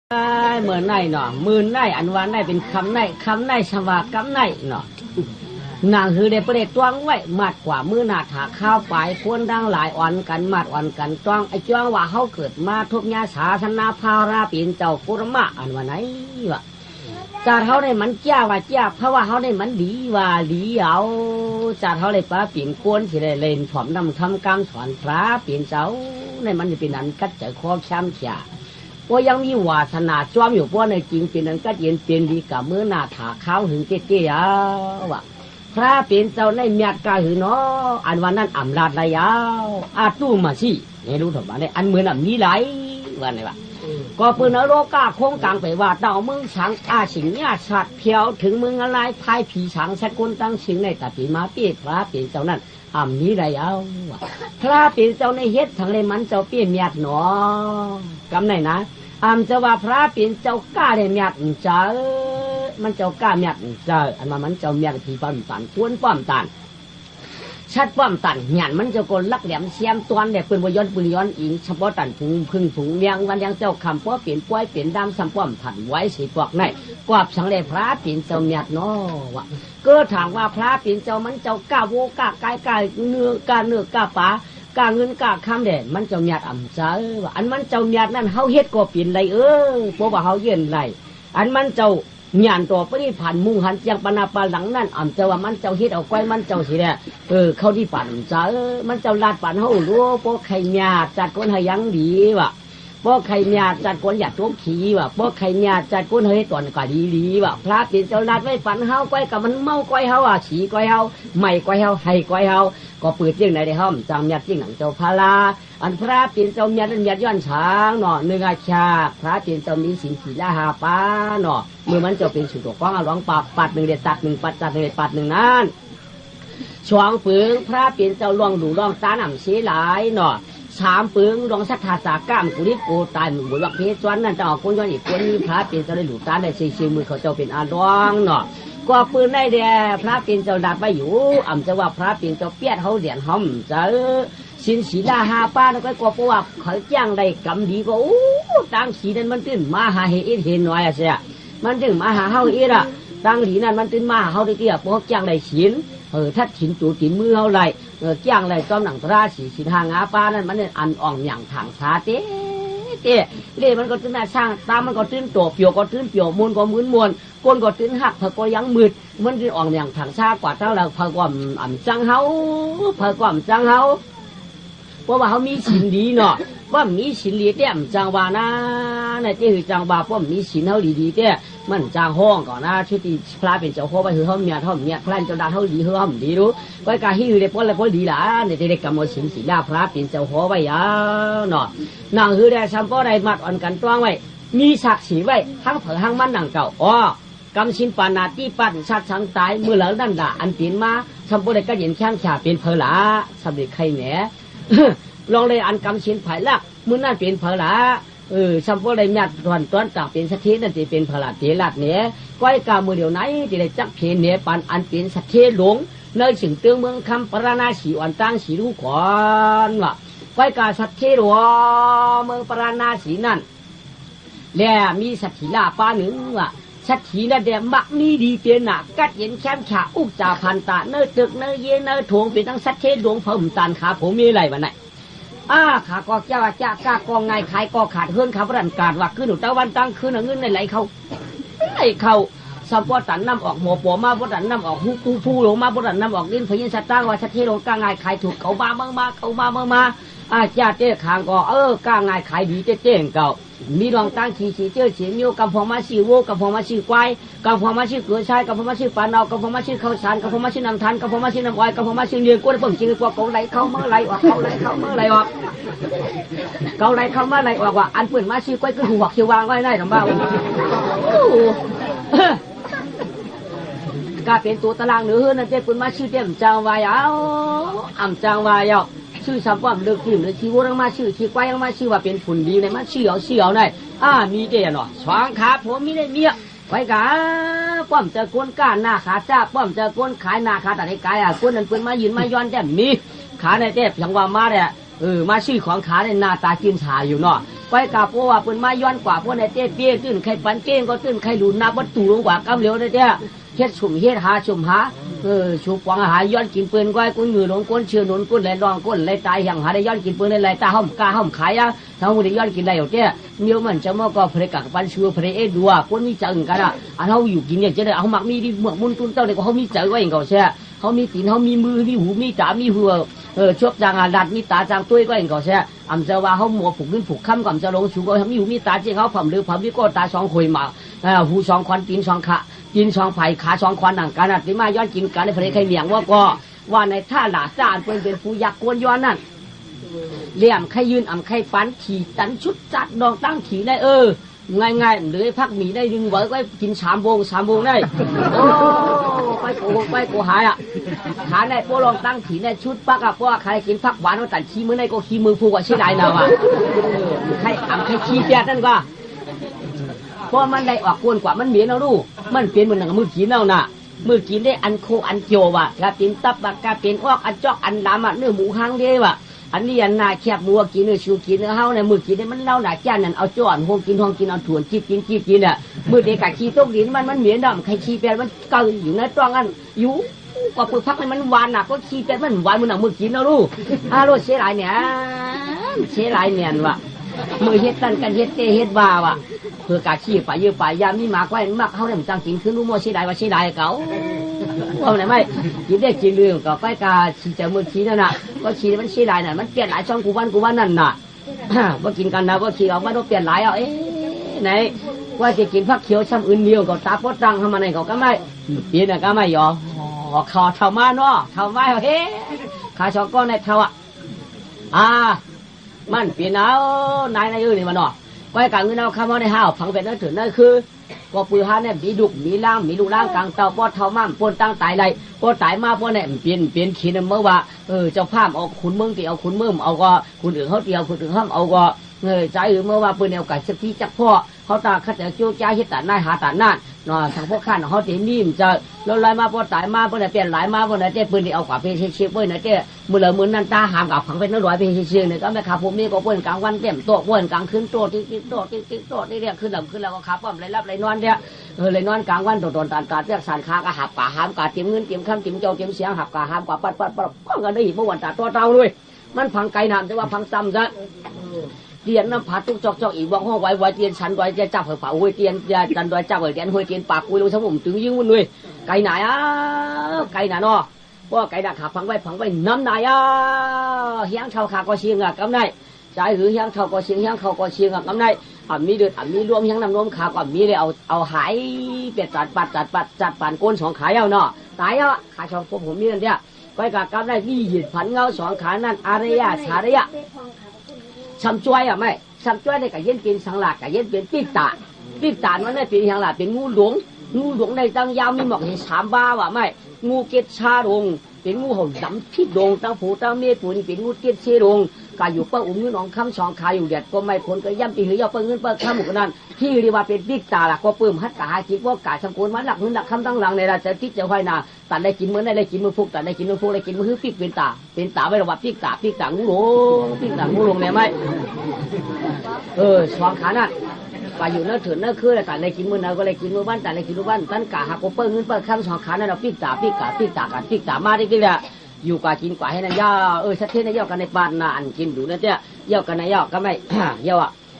เมื่อไหนเนาะมือไหนอันวันไหนเป็นคำไหนสวากำไหนเนาะนางคือได้ประเด็จจ้วงไว้มัดกว่ามือหนาถาข้าวไปควรดังหลายอ่อนกันมัดอ่อนกันจ้วงไอ้จ้วงว่าเขาเกิดมาทุกญาศาสนาภาราปีนเจ้ากุรมะอันวันไหนวะจาเขาได้มันเจ้าว่าเจ้าเพราะว่าเขาได้มันดีว่าดีเอาจาเขาได้ป้าปีนกวนที่ได้เล่นผมนำทำกรรมสอนพระปีนเจ้าในมันจะเป็นอันกัดใจครอบช้ำเขียพวกยังมีวาสนาจ้อมอยู่พวกในจริงเป็นนั้นก็เย็นเป็นดีกับมือหน้าถาข้าวหึงเจ๊ๆวะพระเป็นเจ้าในเมียกาหือเนาะอันวันนั้นอ่ำลาดระยาวอาตู้มาสิไม่รู้ถมมาเนี่ยอันเหมือนอ่ำนี้ไหลวันไหนวะก็ปืนโลกาโค้งกลางไปว่าเต่ามึงช้างอาสิงญาสัตว์เพียวถึงมึงอะไรพายผีช้างสักคนตั้งชิงในตัดปีมาเปี้ยพระเป็นเจ้านั้นอ่ำนี้ระยาวพระเป็นเจ้าในเฮ็ดทางเลยมันเจ้าเปี้ยเมียดเนาะกำไหนนะอำจะว่าพระเป็นเจ้ากล้าได้เมียดเจ้ามันเจ้ากล้าเมียดเจ้าอันมันเจ้าเมียดผีป้อมตันควนป้อมตันชัดป้อมตันหยันมันเจ้าโกนลักแหลมเสียมตวนเด็กปืนวย้อนอิงเฉพาะตันพุงพึ่งถุงเลี้ยงวันยังเจ้าคำป้อเปลี่ยนป้อยเปลี่ยนดำซ้ำป้อมถันไว้สีปอกในกวาบสังเลพระเป็นเจ้าเมียดเนาะวะก็ถามว่าพระเป็นเจ้ามันเจ้ากล้าโวกล้ากายกล้าเนื้อกล้าป่ากาเงินกาคำเด่นมันเจ้าเมียดอ่ำเจ้าว่าอันมันเจ้าเมียดนั่นเขาเฮ็ดก็เปลี่ยนไรเพราะว่าเขาเย็นไรอันมันเจ้าหยานตัวปริผ่านมุงหันยังปนาปาหลังนั่นอ่ำเจ้าว่ามันเจ้าเฮ็ดเอาก้อยมันเจ้าสิแหละเขาที่ปั่นเจ้ามันเจ้าลาดปั่นเขารู้เพราะใครเมียจัดคนให้ยังดีว่ะเพราะใครเมียจัดคนอยากทุกขี้ว่ะเพราะใครเมียจัดคนเฮ็ดตอนก็ดีว่ะพระเป็นเจ้าลาดไว้ปั่นเขาก้อยกับมันเมาก้อยเขาฉีก้อยเขาไม่ก้อยเขาให้ก้อยเขาก็เปิดเรื่องไหนได้ห้อมจำเมียดจริงหนังเจ้าพาลาอันพระเป็นเจ้าเมียดนั่นเมียดย้อนช้างเนาะเนื้อชาพระเป็นเจ้ามีศีลศีลหาป้าเนาะเมื่อมันเจ้าเป็นสุดตัวก้องร้องปากปัดหนึ่งเด็ดตัดหนึ่งปัดตัดหนึ่งเด็ดปัดหนึ่งนั้นช่วงปืนพระเป็นเจ้าล่วงดูล่วงตาหนำเสียหลายเนาะสามปืนลองสัทธาสากามกุลิโกตายหมู่บุญเพชรวันนั่นจะออกคนย้อนอีกคนนี้พระเป็นเจ้าได้หลุดตาได้ซีมือเขาเจ้าเป็นอาดองเนาะก็ปืนได้เดียพระเป็นเจ้าดับไปอยู่อ่ำจะว่าพระเป็นเจ้าเปียดเขาเดียนห้อมเจ้าสินศีลาหาป้าแล้วก็กลัวว่าเขาจ้างได้กำดีก็ตั้งสีนั้นมันตื่นมาหาเฮ็ดเห็นหน่อยอะเสียมันถึงมาหาเฮาอีละตั้งหลีนั้นมันตื่นมาเฮาได้เตี้ยพวกจ้างได้ศีลทัดฉินจูตินมือเฮาไรจ้างได้จอมหนังตราสีสินหางาป้านั้นมันอันอ่องอย่างถังชาเต้เล่มันก็ตื่นหน้าช่างตามันก็ตื่นตัวเปียวก็ตื่นเปียวมวนก็มึนมวนก้นก็ตื่นหักเธอก็ยังมืดมันตื่นอ่อนอย่างถังชากว่าเท่าเราเพิ่งก่อมอ่ำจังเฮาเพิ่งก่อมจังเฮาเพราะว่าเขามีศีลดีเนาะว่ามีศีลดีเตี้ยมจังวานะในที่คือจังวาเพราะมีศีลเขาดีเตี้ยมันจางห้องก่อนนะชุดที่พระเป็นเจ้าโคไปคือเขาเมียพระเจ้าดาเขาดีเขาดีรู้ไว้การที่อยู่ในพวกอะไรพวกดีละในที่ได้กำมดศีลศีลพระเป็นเจ้าโคไว้ยาเนาะนางคือได้ซ้ำก็ได้มัดอ่อนกันต้วงไว้มีศักดิ์ศรีไว้ทั้งเผอทั้งมันดังเก่าอ๋อกำชินปานาตีปันชัดชังตายมือเหลือดันด่าอันเปลี่ยนมาซ้ำก็ได้ก็เห็นแข้งฉาเป็นเผอหลาสำเร็จใครแหนลองเลยอันกำชินไผ่ลักมือนั่นเป็นเผอหลาซ้ำก็ได้ยัดตอนต่างเป็นสัตย์นั่นจะเป็นเผอหลาเจลัดเนี้ยก้อยกามือเดียวไหนจะได้จับเพนเนี้ยปันอันเป็นสัตย์หลงเนื้อถึงเตืองเมืองคำปราณาสีอ่อนตั้งสีรู้ก่อนว่ะก้อยกาสัตย์หลวงเมืองปราณาสีนั่นแล้วมีสัตย์ลาป้าหนึ่งว่ะสัตย์นั่นเดียมักมีดีเตียนหนักกัดเย็นแคมขาอุกจ่าพันตาเนื้อตึกเนื้อเย็นเนื้อถ่วงเป็นทั้งสัตย์หลวงเพิ่มตันขาผมมีอะไรวะไหนขาก็เจ้าจ้ากากองไงขายก็ขาดเฮือนขับรันการว่าขึ้นหนุตะวันตั้งคืนเงินในไหลเขาสัมปตันน้ำออกหมอปอมาบดันน้ำออกหูกูผู้ลงมาบดันน้ำออกดินพยินสัตว์ตั้งว่าชัดเทลงกางไงขายถูกเขามาเมื่อมาจ้าเจ้ขางก็กางไงขายดีเจ้เก่ามีรองตั้งขี่เจ้าเสียงโยกำพองมาชื่อโวกำพองมาชื่อควายกำพองมาชื่อเกลือชายกำพองมาชื่อปานเอากำพองมาชื่อข้าวสารกำพองมาชื่อน้ำทันกำพองมาชื่อน้ำอ้อยกำพองมาชื่อเลี้ยงกุ้งเปิ่งจริงกว่าเขาไหลเข้าเมื่อไรออกเขาไหลเข้าเมื่อไรออกเขาไหลเข้าเมื่อไรออกว่าอันเปิ่นมาชื่อก้อยคือหัวเขียววางไว้ได้ทำบ้ากาเป็นตัวตารางเนื้อนั่นเจ้าคุณมาชื่อเต็มจางวายเอาจางวายเอาชื่อสัมปมเลือกถิ่มเลยชีวรังมาชื่อชีควายรังมาชื่อว่าเป็นผุนดีในมาชื่อเอาในมีเดียเนาะสว่างขาผมมีได้เมียไว้กาป้อมจะก้นก้านหน้าขาจ้าป้อมจะก้นขายหน้าขาแต่ในกายก้นนั่นเปิ้นมายืนมาย้อนแจ่มมีขาในเทพอย่างว่ามาเนี่ยมาชื่อของขาในหน้าตากินชาอยู่เนาะ ก้อยกาเพราะว่าเปิ้นมาย้อนกว่าพวกในเต้เปี้ยตื้นใครปันเก้งก็ตื้นใครหลุนนับวัตถุลงกว่ากำเหลียวได้เจ้าเฮ็ดสุ่มเฮ็ดหาสุ่มหาชูปองหาย้อนกินเปิ้นก้อยกุ้งมือหลงก้นเชื่อหนุนก้นไหลรองก้นไหลตายอย่างหาได้ย้อนกินเปิ้นได้ไหลตาห้อมกาห้อมขายอ่ะทั้งหมดได้ย้อนกินได้อยู่เจ้าเมียวมันจะมาก็เพลกักปันชัวเพลเอดัวก้นมีจังกันอ่ะอันเฮาอยู่กินเนี่ยจะได้เอาหมักมีดิหมวกมุนตุ้นเต้าเลยก็เฮามีใจไว้อย่างเก่าแช่เขามีตีนเขามีมือมีหูมีตามีหัวชอบจางอาดัดมีตาจางตุ้ยก็เองก็ใช่อำเจ้าว่าเขาหมัวผูกขึ้นผูกค้ำกับอำเจ้าลงชูก็มีหูมีตาเจ้าเขาผ่ำหรือผ่ำวิโก้ตาสองคุยมาหูสองควันตีนสองขาตีนสองไผ่ขาสองควันหนังกันที่มาย้อนกินกันในประเทศไทยเมียงว่าในท่าหลาจานเป็นผู้ยักษ์กวนย้อนนั่นเลี่ยมใครยืนอ่ำใครปันขี่ตันชุดจัดดองตั้งขี่ได้ง่ายๆหรือพักหมีได้ดึงไว้ก็กิน3 วงได้โอ้ไปโกหายอ่ะขาในพวกลองตั้งผีในชุดปักอ่ะเพราะว่าใครกินพักหวานมันตัดขี้มือในก็ขี้มือฟูกว่าใช่ได้นะวะใครอ่ำใครขี้เปียกนั่นก็เพราะมันได้ออกกวนกว่ามันเหม็นเอาดูมันเปลี่ยนเหมือนหนังมือกินเอาน่ะมือกินได้อันโคอันเจียวว่ะกระปินตับกระปินออกอันจอกอันดำอ่ะเนื้อหมูหางเด้ว่ะอันนี้อันนาแคบมัวกินเนื้อชูกินเนื้อเฮาในมือกินได้มันเล่าหนาแก่นั่นเอาจ้อนห้องกินเอาถ่วนจีบกินอ่ะมือเด็กกะขี้ตกดินมันเหม็นดำใครขี้แปดมันเกาอยู่ในตรองอันอยู่กว่าปึกพักให้มันหวานน่ะก็ขี้แปดมันหวานมันหนังมือกินเอาลูกโรดเสียหลายเนี่ยว่ะมือเฮ็ดตันกันเฮ็ดเตเฮ็ดบ้าว่ะเพื่อกะขี้ไปเยอะไปยามนี่มากไว้มักเฮาเนี่ยมันจังกินคือรู้มั่วเสียดายว่าเสียดายเก่าว่าไหนไม่กินได้กินเรื่องก็ไปกาขี้จะมือขี้นั่นน่ะก็ขี้มันเสียดายน่ะมันเปลี่ยนหลายช่องกูวันนั่นน่ะว่ากินกันนะว่าขี้ออกมาต้องเปลี่ยนหลายไหนว่าจะกินผักเขียวช้ำอื่นเดียวก็ตาปดตังทำมาไหนก็ไม่เปลี่ยนก็ไม่ยอขอเท่ามาเนาะเท่ามาเฮ้ขาชอกก้อนในเท่ามันเปลี่ยนเอานายนี่มันเนาะก็ให้การเงินเอาคำว่าในห้าวพังเป็นนั่นถือนั่นคือก็ปืนฮาเนี่ยมีดุมีล่างมีลูกล่างกลางเตาปอดเท่ามั่มปนตั้งตายไรปอดตายมาปอดเนี่ยเปลี่ยนขีดเมื่อว่าเจ้าภาพเอาขุนเมืองตีเอาขุนเมืองเอาก็ขุนอื่นเขาเตียวขุนอื่นห้ามเอาก็ใจเมื่อว่าปืนแนวกัดสักทีจักพ่อเขาตาขัดแต่เจ้าจ้าเฮ็ดตัดหน้าหาตัดนั่นเนาะทางพวกข้านเขาเต็มนิ่มจะแล้วไรมาปอดตายมาปอดเนี่ยเปลี่ยนหลายมาปอดเนี่ยเจ้ปืนที่เอากว่าไปเช็คไว้เนี่ยเจ้มือนั่นตาหามกับผังเป็นน้อยไปเช็คเนี่ยก็ไม่ขาผมนี่ก็ป้นกลางวันเต็มโต๊ะป้นกลางคืนโต๊ะติ๊กโต๊ะนี่เรียกขึ้นแล้วก็ขาป้อมไรรับไรนอนเนี่ยเลยนอนกลางวันโดนตาเรียกสารค้าก็หับป่าหามกาเตรียมเงินเตรียมคำเตรียมเจ้าเตรียมเสียงหับกาหามกว่าปัดก็ได้เมื่อวันตาตัวเตาด้วยมันพังไกลน้ำแต่ว่าพังซ้ำซะเตียนน้ำผัดทุกจอกอีกวางห้องไว้เตียนชั้นไว้จะจับเผาห้วยเตียนจะจันไว้จับเตียนห้วยเตียนปากคุยลงสมุนถึงยิ่งมันเลยไก่ไหนไก่หนาเนาะว่าไก่หนาขาพังไว้น้ำไหนเฮียงเท่าขาก็เชียงกำไนใจหรือเฮียงเท่าก็เชียงกำไนมีเดือดมีรวมเฮียงน้ำรวมขาก็มีเลยเอาหายเป็ดจัดปั่นก้น2 ขาเอาเนาะตายขาช่องผมมีนั่นเนี่ยไก่กำไนมีหยิบผันเงา2 ขานั่นอารยะสารยะช้ำจ้วยไม่ช้ำจ้วยในกะเย็นเป็นสังหลักกะเย็นเป็นปีกตามันได้เป็นสังหลักเป็นงูหลวงในตั้งยาวมีหมอกเห็น3 บ้าว่ะไม่งูเกศชาดงเป็นงูเห่าดำพิษดงตั้งผูตั้งเมียปูนี่เป็นงูเกศเชดงกาอยู่เปิ้งเงินของคำ2 ขาอยู่เด็ดก็ไม่ผลก็ย่ำตีหรือยาเปิ้งเงินเปิ้งข้ามหมกนั่นที่เรียกว่าเป็นปีกตาละก็เปิ้มฮัดกะหาจิตว่ากาสังโกนมันหลักเงินหลักคำตั้งหลังในราชทิศจะค่อยนาตัดได้กินเมื่อได้กินมือฟุกตัดได้กินมือฟุกได้กินมือปีกเป็นตาไม่ระวังปีกตางูหลงเนี่ยไหม2 ขานั่นไปอยู่นั่นถือนั่นคือแต่ในกินมือนั่นก็เลยกินมือบ้านแต่ในกินมือบ้านตั้งกะหักก็เปิ้งเงินเปิ้งข้าม2 ขานั่นเราปีกตามาได้กี่แหละอยู่กว่ากินกว่าให้นั่นย่าชัดเจนนะย่อกันในบ้านน่ะอันกินดูนั่นเจ้าย่อกันในย่อก็ไม่ย่อ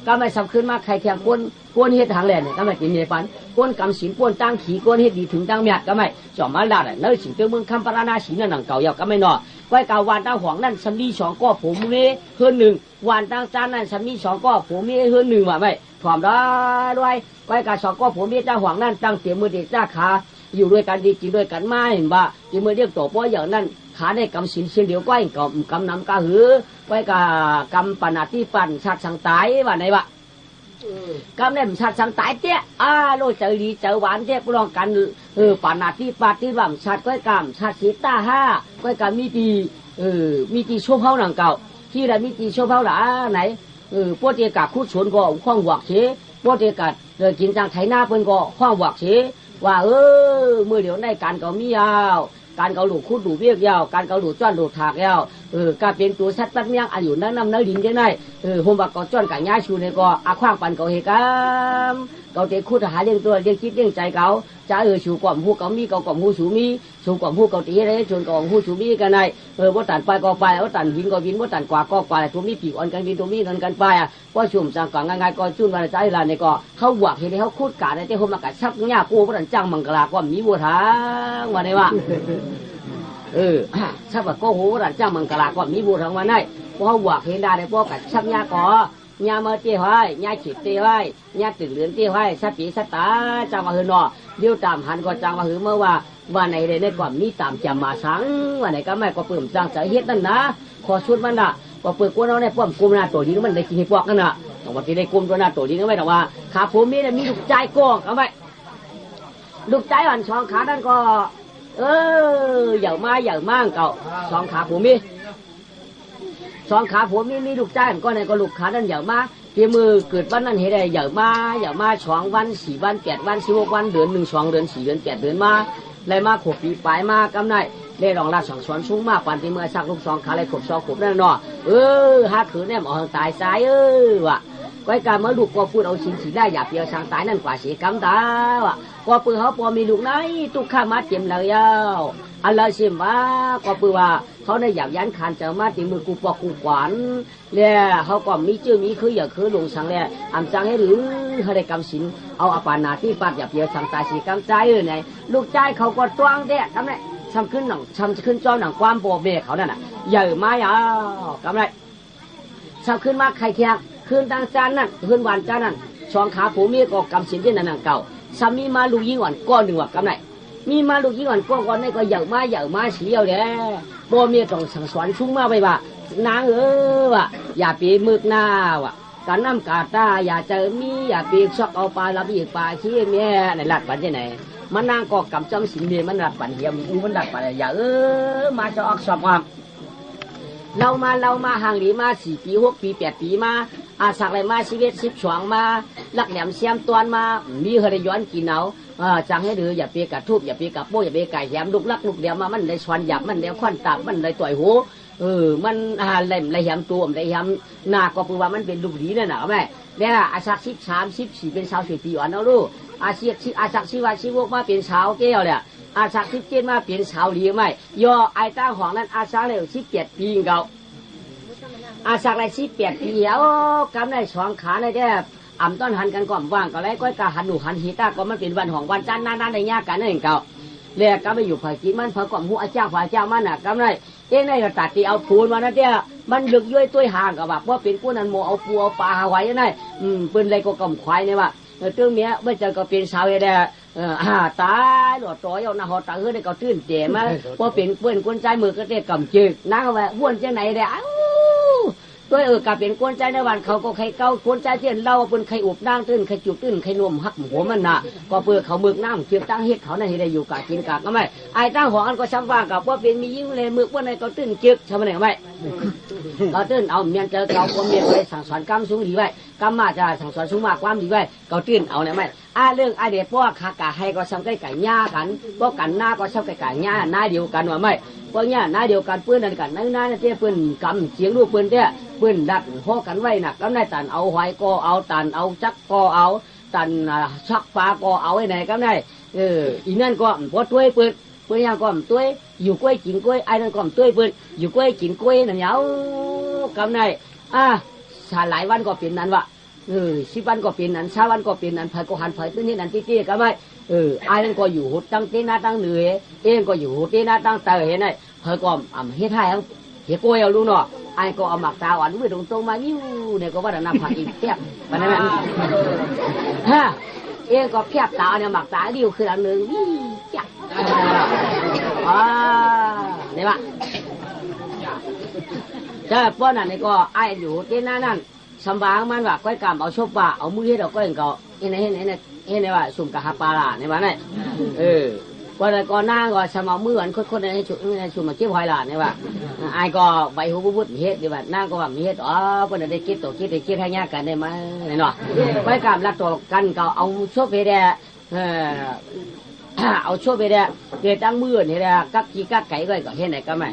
ก็ไม่สำคัญมากใครแข่งก้นเฮ็ดทางแหล่เนี่ยก็ไม่กินในปันก้นกำสินก้นตั้งขี่ก้นเฮ็ดดีถึงตั้งเมียก็ไม่จ่อมาลาดเนื้อสิงเตอเมืองคำปราณาสีนั่นหนังเก่าย่อก็ไม่นอไว้กาวานตั้งหวงนั่นสำลี2 ก็ผมเมเฮือน1วันตั้งจานนั่นสำลี2 ก็ผมเมเฮือน1ว่าไม่ถอมได้ด้วยไว้กา2 ก็ผมเมเจ้าหวงนั่นตั้งเตียมือเด็กเจ้าขาอยู่ด้วยกันดีกินด้วยกันไม่เห็นบ่กินมือเรียกตัวป้อยอย่างนั้นขาในกำสินเสียงเดียวก้อยกำนำกะหือไว้กำปนาที่ปั่นชาติสังตายว่าไหนวะกำเนี่ยชาติสังตายเตี้ยโลเจอดีเจอหวานเตี้ยกูลองกันปานาที่ปาที่ว่าชาติก้อยกำชาติสีตา5ก้อยกำมีตีโชว์เผาหนังเก่าที่ไรมีตีโชว์เผาหล่ะไหนพวกเจ้ากัดคู่ชนก็ข้องหวักเชพวกเจ้ากัดกินจังไถหน้าเพิ่นก็ข้องหวักเชว่าเมื่อเดี๋ยวได้การก็มียาวการเกาหลูกคุดหลูเวียกยาวการเกาหลูจ้อนหลูถากยาว ก็เป็นตัวสัตว์ปัญญาอายุนั่งนำนั่งดินจังไดผมว่าก็จ้อนกับญาชูเนี่ยก็อาขว้างปันเขาเหตุการณ์เขาเตะคู่ทหารเลี้ยงตัวเลี้ยงจิตเลี้ยงใจเขาจะชูกล่อมหูเขามีเขากล่อมหูชูมีชูกล่อมหูเขาตีอะไรชนกล่อมหูชูมีกันไดว่าตันไปก็ไปว่าตันวินก็วินว่าตันกว่าก็กว่าตัวมีปีกอ่อนกันวินตัวมีนั่นกันไปว่าชุ่มจังก่อนง่ายๆก็จุนวันใจลานเนี่ยก็เขาหวักเห็นเขาคูดกาได้แต่ผมมากัดชักหญ้าปูว่าตันจังมังกรก็มีบัวทางวันนี้ว่าชักว่าก็โหตันจังมังกรก็มีบัวทางวันนี้พอหวักเห็นได้เนี่ยพอกัดชักหญ้าก่อญามาเตี้ยไว้ญาขีดเตี้ยไว้ญาตื่นเหลือนเตี้ยไว้สัปีสัตาจังมาหือนอเดี๋ยวตามหันก็จังมาหือเมื่อว่าวันไหนได้ก่อนมีตามจำมาสังวันไหนก็ไม่ก็เปิ่มจังใจเฮ็ดนั่นนะขอชุดมันน่ะก็เปิดกวนเอาในป้อมกุมหน้าตัวดีมันได้กินให้พวกนั่นน่ะต้องว่าที่ได้กุมตัวหน้าตัวดีก็ไม่แต่ว่าขาผมมีมีลูกใจกองเอาไว้ลูกใจอ่อนสองขานั่นก็ใหญ่มากเก่าสองขาผมมีสองขาผมมีลูกใจก็ในก็ลูกขานั่นใหญ่มาเพียมือเกิดวันนั้นเห็นได้ใหญ่มา2 วัน4 วัน8 วัน16 วันเดือน1 2 เดือน4 เดือน8 เดือนมาเลยมาขบปีปลายมากำไรได้รองรับ2 สวนสูงมากปันที่เมื่อสักลูก2ขาเลยขบ2 ขบนั่นเนาะหาขืนเนี่ยหมอหางตายสายว่ะไว้การเมื่อลูกก็พูดเอาสินสีได้อย่าเปียวช่างตายนั่นกว่าเสียกำตาว่ะก็ปืนเขาพอมีลูกไหนตุกข้ามาเจ็มเลยยาวอะไรเสียมาก็ปืนว่าเขาได้หยาบยันขันเจอมาตีมือกูปอกกูขวานเนี่ยเขาก็มีชื่อมีคืออย่าคือลงสังเนี่ยอ่ำจังให้หรือเขาได้กำสินเอาอปานาที่ปัดอย่าเปียวช่างตายเสียกำใจไหนลูกใจเขาก็ตวงเด็กกำไรช้ำขึ้นหนังช้ำขึ้นจอหนังความโบเบเขานั่นน่ะใหญ่มายาวกำไรช้ำขึ้นมาไข่เทียงคืนทางจานนั่นคืนวันจานนั่นช่องขาผูมีก็กำสินที่นั่นเก่าสามีมาลูกยิ่งอ่อนก้อนหนึ่งว่ากำไรมีมาลูกยิ่งอ่อนก้อนนี่ก็ใหญ่มาเสียวเด้โบมีต้องสั่งสอนชุ่มมาไปว่านางว่ะอย่าปีมึกหน้าว่ะการน้ำกาตาอย่าเจอมีอย่าปีชอกเอาปลาลับอีกปลาขี้แม่ในหลัดปันที่ไหนมันนางก็กำจังสินเดียมันหลัดปันเยี่ยมมันหลัดปันอย่ามาจะออกสอบความเรามาห่างหลีมา4 ปี6 ปี8 ปีมาอาสักอะไรมาชีวิต12มาลักแหลมเสียมตวนมามีเฮรย้อนกินเอาจังให้ดื้ออย่าเปียกระทุบอย่าเปียกระโป้อย่าเปียกไก่แหมลูกลักลูกเดียวมามันได้ชวนหยับมันได้ควันตับมันได้ต่อยหูมันเล่มไรแหมตัวไรแหมหน้าก็คือว่ามันเป็นลูกหลีนั่นน่ะแม่เนี่ยอาสัก13 14เป็นสาว14 ปีอ่อนเอาลูกอาสัก16มาเป็นสาวแก้วเนี่ยอาสัก17มาเป็นสาวหลีไหมย่อไอ้ตั้งของนั้นอาสักเลย17 ปีเก่าอาสักเลย18 ปีแล้วกำได้2 ขาในแท้อ่ำต้นหันกันก่อนว่างก็แล้วก็กะหันหนูหันหีตาก็มันเป็นวันของวันจันทร์นานๆในยากกันนั่นเองเก่าเรียกก็ไปอยู่ฝ่ายกินมันฝ่ายก่อมหูอาเจ้าฝ่ายเจ้ามันน่ะกำไรในกระตัดตีเอาปูนมานะเจ้ามันลึกย้อยตัวห่างกับแบบว่าเป็นกู้นันโมเอาปูเอาปลาไว้ยังไงปืนอะไรก็กำควายเนี่ยว่าเรื่องเนี้ยเมื่อเจอก็เป็นสาวเด้ตายหลอดต่อยเอาหน้าหอตาเฮือได้ก็ตื่นเจ๋มาว่าเป็นเพื่อนคนใจมือก็ได้กำจืดนั่งเอาไว้วนจังไหนเด้ด้วยกาเป็นกวนใจในวันเขาก็ใครเก้ากวนใจเที่ยนเล่าเป็นใครอุบนั่งตื้นใครจุบตื้นใครนวมหักหัวมันน่ะก็เปิดเขาเมือกน้ำเชื่อตั้งเฮ็ดเขาในที่ได้อยู่กากินกาก็ไม่ไอ้ตั้งหัวอันก็ช้ำว่ากับว่าเป็นมียิ่งเลยเมือกว่าในก็ตื้นจึกใช่ไหมเนี่ยไม่ก็ตื้นเอาเมียนเจอเขาคนเมียนไปสั่งสอนกำสูงดีไว้กำมาจะสั่งสอนสูงมากความดีไว้ก็ตื้นเอาเนี่ยไม่เรื่องเด็กพวกขากาให้ก็ซ้ำใกล้ไก่ย่ากันพวกกันหน้าก็ซ้ำใกล้ไก่ย่าหน้าเดียวกันว่าไม่พวกย่าหน้าเดียวกันเปื้อนกันหน้าเนี่ยเปื้อนกำเสียงลูกเปื้อนเนี่ยเปื้อนดัดห่อกันไว้น่ะก็ได้ตันเอาหอยก็เอาตันเอาจักก็เอาตันชักปลาก็เอาไว้ไหนก็ได้อีนั่นก็พอตัวเปื้อนย่างก็ตัวอยู่กล้วยกินกล้วยไอ้นั่นก็ตัวเปื้อนอยู่กล้วยกินกล้วยนั่นเหนียวก็ได้สาหลายวันก็เป็นนั้นวะ10 วันก็เป็นนั้น20 วันก็เป็นนั้นไผก็หันไผตื้นนี่นั่นตี้ๆก็ไม่ไอ้นั่นก็อยู่หุดตั้งเต้นหน้าตั้งเหนื่อยเองก็อยู่หุดเต้นหน้าตั้งเตยเห็นไหมไผก็เฮ็ดให้เอาเฮ็ดกล้วยเอาลูกเนาะไอ้ก็เอาหมักตาหวานด้วยตรงๆมายิ้วเนี่ยก็ว่าแต่น้ำผักอีกเทียบมันนั่นเองก็เพียบตาเนี่ยหมักตาดิ้วคืออันหนึ่งนี่จ้ะเนี่ยว่าแต่ป้อนนั่นนี่ก็ไอ้อยู่เต้นหน้านั่นสบายมันว่าก้อยกำเอาชบว่าเอามือเฮ็ดเอาก้อยก็เห็นว่าสุ่มกะหาปลาล่ะในบ้านนี่ว่าแต่ก่อนหน้าก็สมเอามืออันคนในชุ่มมาเก็บหอยล่ะเนี่ยว่าไอ้ก็ใบหูบุบเฮ็ดดีว่าหน้าก็ว่ามีเฮ็ดเพิ่นได้คิดให้ยากกันได้มั้ยเนาะก้อยกำรักตัวกันก็เอาชบเฮ็ด เอาชั่วไปได้เดี๋ยวตั้งมือนี่แหละกักกี้กักไก่ไว้ก็เห็นไหนก็ไม่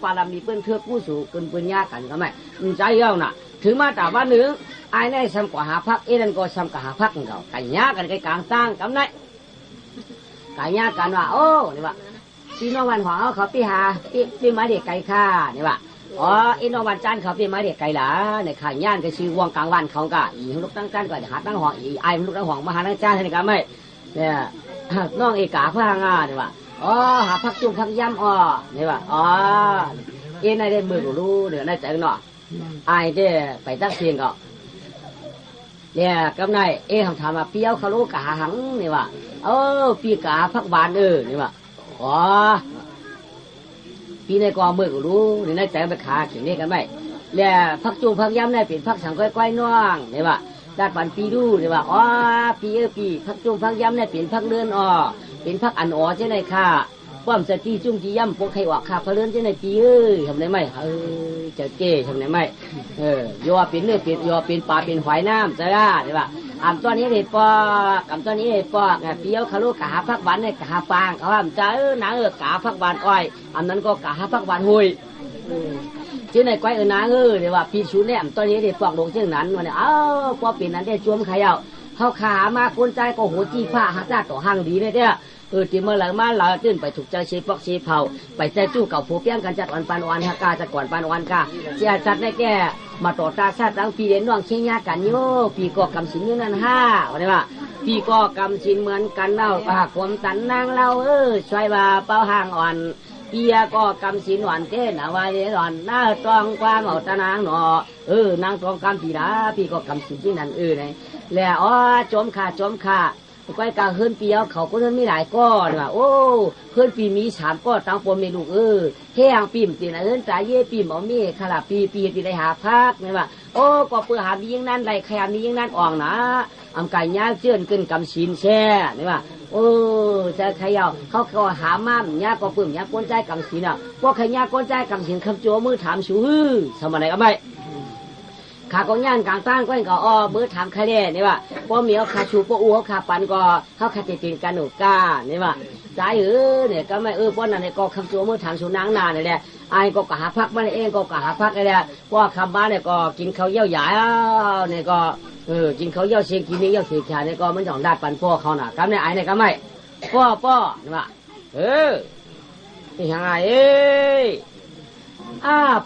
ปารามีเปิ้นเทือกผู้สู่เปิ้นยากันก็ไม่ใจเย้าน่ะถึงมาแต่ว่าหนึ่งไอ้นี่ซ้ำกว่าหาพักนั่นก็ซ้ำกว่าหาพักกันเขาไก่ยากันไก่กลางตั้งกำไนไก่ยากันว่าโอ้นี่ว่าพี่น้องวันของเขาปีหาปีมาเด็กไก่ข้านี่ว่าอีน้องวันจันเขาปีมาเด็กไก่หล่ะในขายย่านก็ชื่อวงกลางวันเขาก็อีลูกตั้งจันก็หาตั้งห้องอีไอ้ลูกตั้งห้องมาหาตั้งจันให้กันไม่เนี่ยน้องเอกาพางานี่ว่าหาพักจุ่มพักย่ำนี่ว่านายได้มือรู้เดี๋ยวนายใจเนาะไอ้เด้ไปตั้งเสียงก็เนี่ยกำนายทำมาเปี้ยวเขาลูกกะหังนี่ว่าปีกาพักบานนี่ว่าปีในกอมือรู้เดี๋ยวนายใจไปขาเขียนนี่กันไหมเนี่ยพักจุ่มพักย่ำเนี่ยเป็นพักสังก้อยๆน้องนี่ว่าด้านปันปีดูนี่ว่าปีพักจุ่มพักย่ำเนี่ยเป็นพักเลื่อนเป็นพักอันใช่ไหมค่ะป้อมสติจุ่มจีย่ำพวกใครว่าขาพเลื่อนใช่ไหมปีทำได้ไหมเจ้าเจ้ทำได้ไหมยอเป็นเนื้อเป็นยอเป็นปลาเป็นหอยน้ำจะได้ใช่ป่ะตอนนี้เด็ดปอกตอนนี้เด็ดปอกเปี้ยวขาลูกกะหาพักบานเนี่ยกะหาฟางเขาว่าจะหนังกะพักบานอ้อยนั้นก็กะหาพักบานหุยชื่อในก้อยนางเดี๋ยวว่าปีชูเนี่ยตอนนี้เด็ดปอกลงเช่นนั้นวันนี้พอปีนั้นได้จวมขยาวเขาขามาคนใจก็หัวจีผ้าหาจ้าต่อห้างดีเลยเนี่ยที่เมื่อหลังมาเราตื่นไปถูกใจชีปอกชีเผาไปใจจู้เก่าผู้เปี้ยงกันจัดวันปานวันฮักกาจัดก่อนปานวันกาเจ้าจัดในแก่มาต่อตาชาติตั้งปีเด่นน้องเชียงยากันโยปีก็กำสินอยู่นั่นวันนี้ว่าปีก็กำสินเหมือนกันเล่าปากความตันนางเราช่วยว่าเป้าห่างอ่อนปีก็กำสินหวานเต้นเอาไว้หล่อนหน้าตองกว้างเอาตานางหนอนางตองกำปีดาปีก็กำสินที่นั่นแล้วจมขาก้อยกาเฮิรนปีเขาก็เฮิรนมีหลายก้อนว่าโอ้เฮิรนปีมี3ก้อนตั้งปมในลูกแห้งปีมตีนะเฮิรนจ่ายเย่ปีมเอามีขลาปีตีได้หาพักนี่ว่าโอ้ก็เปื่อหามียิ่งนั่นไรใครมียิ่งนั่นอ่องนะไก่ย่างเจื้อนขึ้นกำชินแช่นี่ว่าโอ้จะใครเขาก็หาม้ามย่าก็ปื้มย่าก้นใจกำชินพวกใครย่าก้นใจกำชินคำโจมือถามชูสมัยไหนก็ไม่ขาก็ย่างกลางตั้งก็ยังก็มือถามใครเนี่ยว่าพอมีเขาขาชูพวกขาปันก็เขาขาติดกันหนูก้านี่ว่าใจเนี่ยก็ไม่ป้อนนั่นเนี่ยก็คำโจมือถามชูนางนาเนี่ยไอ้ก็กะหาพักมันเองก็กะหาพักเนี่ยพอคำบ้านเนี่ยก็กินเขาเยี่ยวใหญ่เนี่ยก็กินเขาเยี่ยวเชียงกินนี่เยี่ยวเสียขาเนี่ยก็มันหย่อนดาดปันพ่อเขาน่ะก็เนี่ยไอ้เนี่ยก็ไม่พ่อนี่ว่านี่ยังไง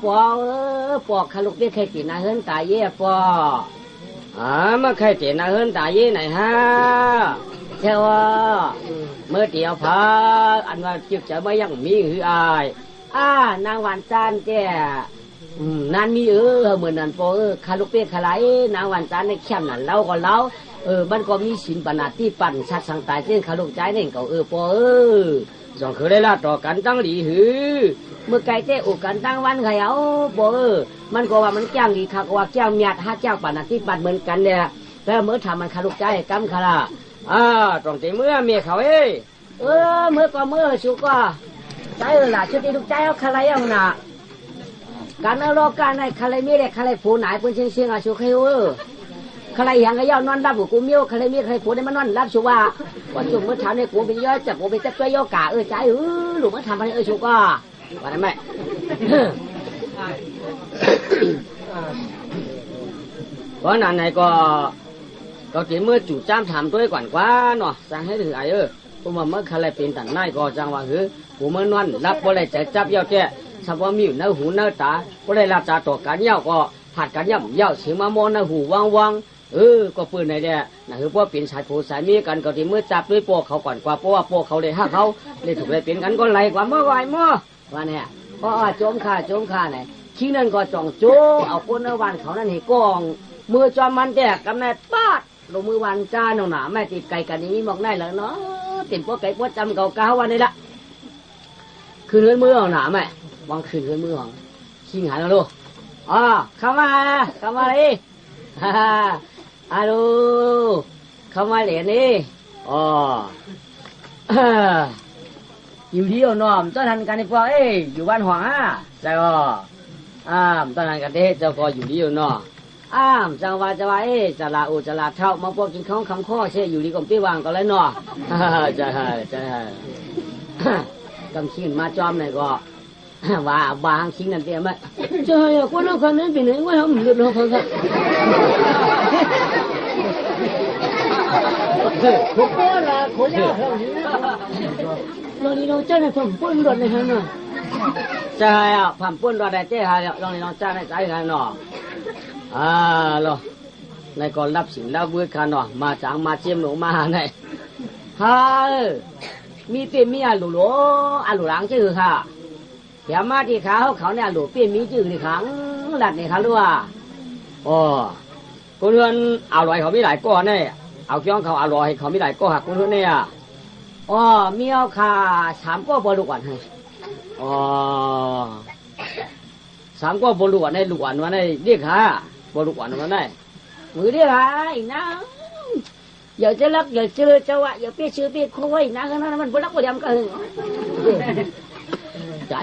ปอขาลูกเรียกใครตีนาเฮิรนตายเย่ปอมาใครตีนาเฮิรนตายเย่ไหนฮะเจ้าเมื่อเดียวพาอันว่าจึกจะไม่ยังมีหืออายนางวันจันแกนั่นมีเหมือนนั่นปอขาลูกเรียกขาไหลนางวันจันในแคมนั่นเล่าก็เล่ามันก็มีสินปนาที่ปั่นชัดสังตายเส้นขาลูกใจเนี่ยก็ปอสองคือได้ละต่อกันตั้งหลีหือเมื่อไก่เตะอุกันตั้งวันใครเอามันก็ว่ามันแจ้งดีค่ะว่าแจ้งเมียดห้าแจ้งปันที่ปันเหมือนกันเนี่ยแล้วเมื่อทำมันขาลูกใจกำขาตรงใจเมื่อเมียเขาเมื่อก็เมื่อชุกก็ใจล่ะชุดที่ลูกใจเอาใครเอาหนาการเอาโลกาในใครมีเด็กใครผู้ไหนเป็นเชียงชุกให้ใครอย่างก็ย่อนอนรับกูเมียวใครมีใครผู้ได้มันนอนรับชุกว่าวันจุ่มเมื่อเช้าเนี่ยกูเป็นย่อยจับกูเป็นจับตัวย่อกาใจหลุมเมื่อทำอะไรชุกก็ว่าได้ไหมก็นั่นไหนก็เกี่ยเมื่อจู่จ้ามถามตัวก่อนกว่าเนาะสั่งให้ถึงไอ้ผมว่าเมื่อใครเป็นต่างนายก็จังว่ากูเมื่อนอนรับบ่ได้จะจับเย้าแก่สับว่ามีอยู่ในหูในตาบ่ได้รับตาต่อกันเย้าก็ผัดกันย่ำเย้าเสียงมามอนในหูวังก็ปืนในเนี่ยนะคือพวกเป็นสายผูสายมีกันก็ที่เมื่อจับด้วยโป้เขาก่อนกว่าเพราะว่าโป้เขาเลยห้าเขาเลยถูกเลยเป็นกันก็ไล่กว่าเมื่อไหร่ว่าเนี่ยก็โจมข่าเนี่ยขี้นั่นก็จ่องโจเอาคนในวันเขานั่นให้กองมือจอมมันแตกกำแน่ป้าลงมือวันจ้าหนองหนาแม่ติดไก่กันนี้มองได้แล้วเนาะติดพวกไก่พวกจำเก่าวันนี้ละคืนเงินมือหนาแม่วางคืนเงินมือของขี้หายแล้วลูกเข้ามาเลยฮัลโหลเข้ามาเหรียญนี่อยู่ที่เอาน้อมต้นทันกันดีกว่าอยู่บ้านหวังใช่ป่ะต้นทันกันเด้เจ้าก็อยู่ที่เอาน้อ จังว่าจะว่าจะลาอูจะลาเท่ามาพวกกินข้าวคำข้อเช่อยู่ดีกว่าพี่วางก็แล้วเนาะจะกำชินมาจอมหน่อยก็ว่าบางชิงนั่นเตี้ยมั้ยเจ้าคนเราคนนั้นเป็นไหนว่าผมเดือดร้อนครับผมก็ละคนยากเท่านี้เรานี่เราเจ้าในผมป้นรถในฮันน่ะใช่ผมป้นรถได้เจ้าเรานี่เราเจ้าในใจกันเนาะเหรอในก่อนรับสินรับเวทกันเนาะมาจางมาเจียมหนูมาไหนมีเปียมีอาหลูหลอาหลูหลังชื่อค่ะเดี๋ยวมาที่เขาเนี่ยหลูเปียมีชื่อที่ขังหลัดนี่ค่ะรู้ว่าคนเรือนอร่อยเขาไม่หลายก้อนเนี่ยเอาจ้องเขาอร่อยเขาไม่หลายก้อนหักคนเรือนเนี่ยมีเอาค่ะ3ก้อนบอลลูกอ่อนให้3ก้อนบอลลูกอ่อนในลูกอ่อนวันในเรียกค่ะบอลลูกอ่อนวันในมือเรียกค่ะอีนะอย่าจะรักอย่าเจอเจ้าอย่าเปี้ยชื่อเปี้ยคุยนะขนาดมันบลักบลัมกันใจ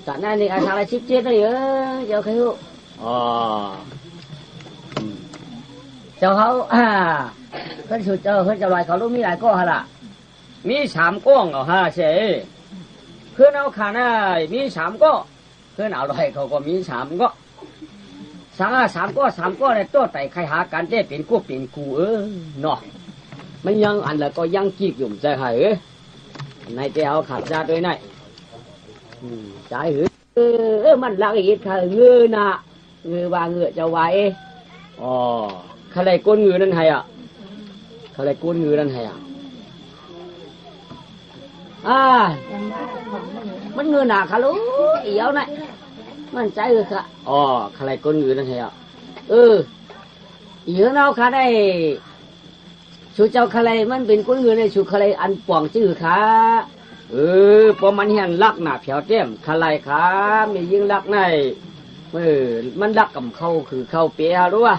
จากนั้นนี่อาชาอะไรชิบเจี๊ยบเลยเจ้าเขาเจ้าเขาเขาสุดเจ้าเขาจะลอยเขาลูกมีหลายก้อนฮะล่ะมี3ก้อนเหรอฮะเช่เพื่อนเอาขาหน้ามี3ก้อนเพื่อนเอาลอยเขาก็มี3ก้อน3ก้อนในตัวไต่ใครหาการเจ้เป็นกู้เป็นกูเนาะมันยังอันละก็ยังจีบอยู่ใจหายในเจ้าขับจ้าด้วยนายใจมันลักอีกค่ะเงือน่ะเงือว่าเงือจะไหวใครก้นเงือนั่นไงใครก้นเงือนั่นไงมันเงือหนาค่ะลูกเอียวน่ะมันใจค่ะใครก้นเงือนั่นไงเอียวเราค่ะได้ชูเจ้าใครมันเป็นก้นเงือในชูใครอันป่องชื่อค่ะพอมันเห็นลักหนาเผียวเต็มใครค่ะมียิ่งลักในมันลักกับเขาคือเขาเปียรู้ป่ะ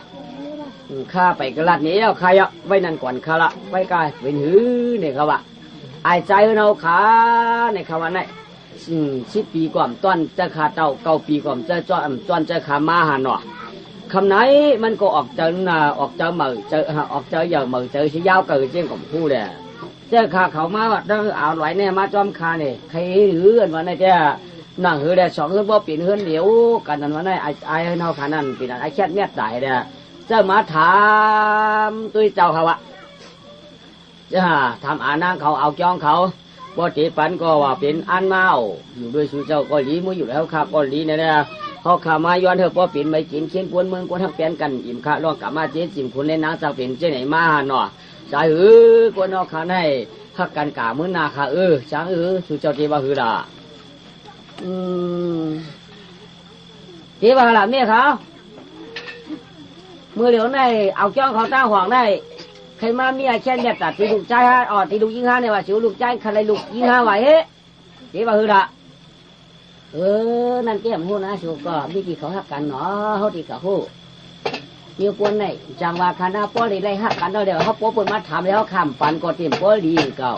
ข้าไปกระลัดนี้แล้วใครไว้นั่นก่อนข้าละไว้กายเป็นหื้อเนี่ยเขาว่าไอ้ใจเราขาในเขาว่าไหน10 ปีก่อนต้นจะขาเต่า9 ปีก่อนจะจ้อนจะขามาหันหนอคำไหนมันก็ออกเจอออกเจอเหมือเจอออกเจอเหยื่อเหมือเจอชี้ยาวเกิดเจียงของผู้เนี่ยเจ้าขาเขามาว่าถ้าเอาไหลเนี่ยมาจอมคาเนี่ยใครหรือกันวันนี้เจ้านั่งหือได้2 เฮือนบ่ปีนเฮือนเดียวกันนั้นวันนี้ไอ้เนาขานั่นปีนั้นไอ้แค่เม็ดใส่เนี่ยเจ้ามาถามตัวเจ้าเขาอะทำนางเขาเอาจ้องเขาบ่ตีปันก็ว่าเป็นอันเมาอยู่ด้วยสู่เจ้าก็หลีมืออยู่แล้วครับก็หลีเนี่ยเขาขามาย้อนเถอะบ่เป็นไม่กินเชียนกวนเมืองกวนทั้งเปลี่ยนกันอิ่มข้าร้องกลับมาเจ๊จิมคุณเล่นนางจะเป็นเจ้าไหนมาหนอใจกวนเอาขาให้ฮักกันกะมื้อนาค่ะช้างสู่เจ้าที่ว่าหือล่ะที่ว่าล่ะเมียเขาเมื่อเดี๋ยวในเอาจ้องเขาตั้งห่วงได้ใครมามีแค่เนี่ยตัดที่ลูกใจฮะที่ลูกยิงห้าเนี่ยว่าสิวลูกใจใครลูกยิงห้าไหวเจ๊ว่าคือละนั่นเตี้ยมหูนะสิวก็มีกี่เขาหักกันเนาะเขาที่เขาหูมีปนไหนจังว่าคณะป้อลีไรหักกันเดี๋ยวเขาป้อปนมาถามแล้วข้ามปันก็เต็มป้อลีเก่า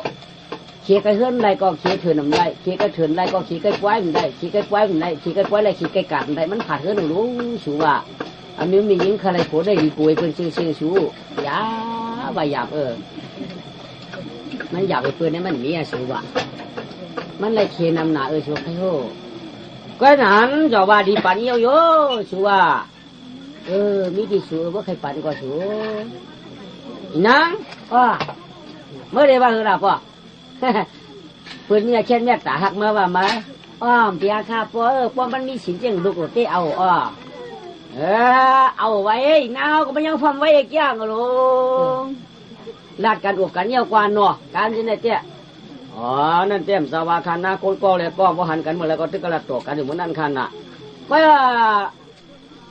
เขี่ยกระเทือนไรก็เขี่ยเถื่อนไรเขี่ยกระเถื่อนไรก็เขี่ยกระไว้มันได้เขี่ยกระไว้มันได้เขี่ยกระไว้ไรเขี่ยกระกัดมันได้มันขาดเทื่อนหนูสิวว่าอันนี้มียิงใครโผล่ได้ดีกุยเป็นชื่อชูยาใบหยาบมันหยาบไปเพื่อนนี่มันมีอะไรสิวะมันเลยเคนำหนาชัวใครโหก็นั้นจะว่าดีปันเยอะชัวมีดีชัวว่าใครปันก็ชัวนังเมื่อเดี๋ยวว่าคือเราป่ะเพื่อนเนี่ยเช่นเนี่ยตาหักเมื่อว่ามาเปียข้าป่ะมันมีสินเจงลูกเตะเอาเอาไว้นาวก็ไม่ยังฟังไว้อีกอย่างก็ลงลาดการอวกกันเยี่ยวกว่าเนาะการที่ไหนเตี้ยนั่นเตี้ยมสวาคันนะคนก็เลยก็พอหันกันเมื่อไรก็ตึกกระตกกันอยู่เหมือนนั่นคันน่ะก็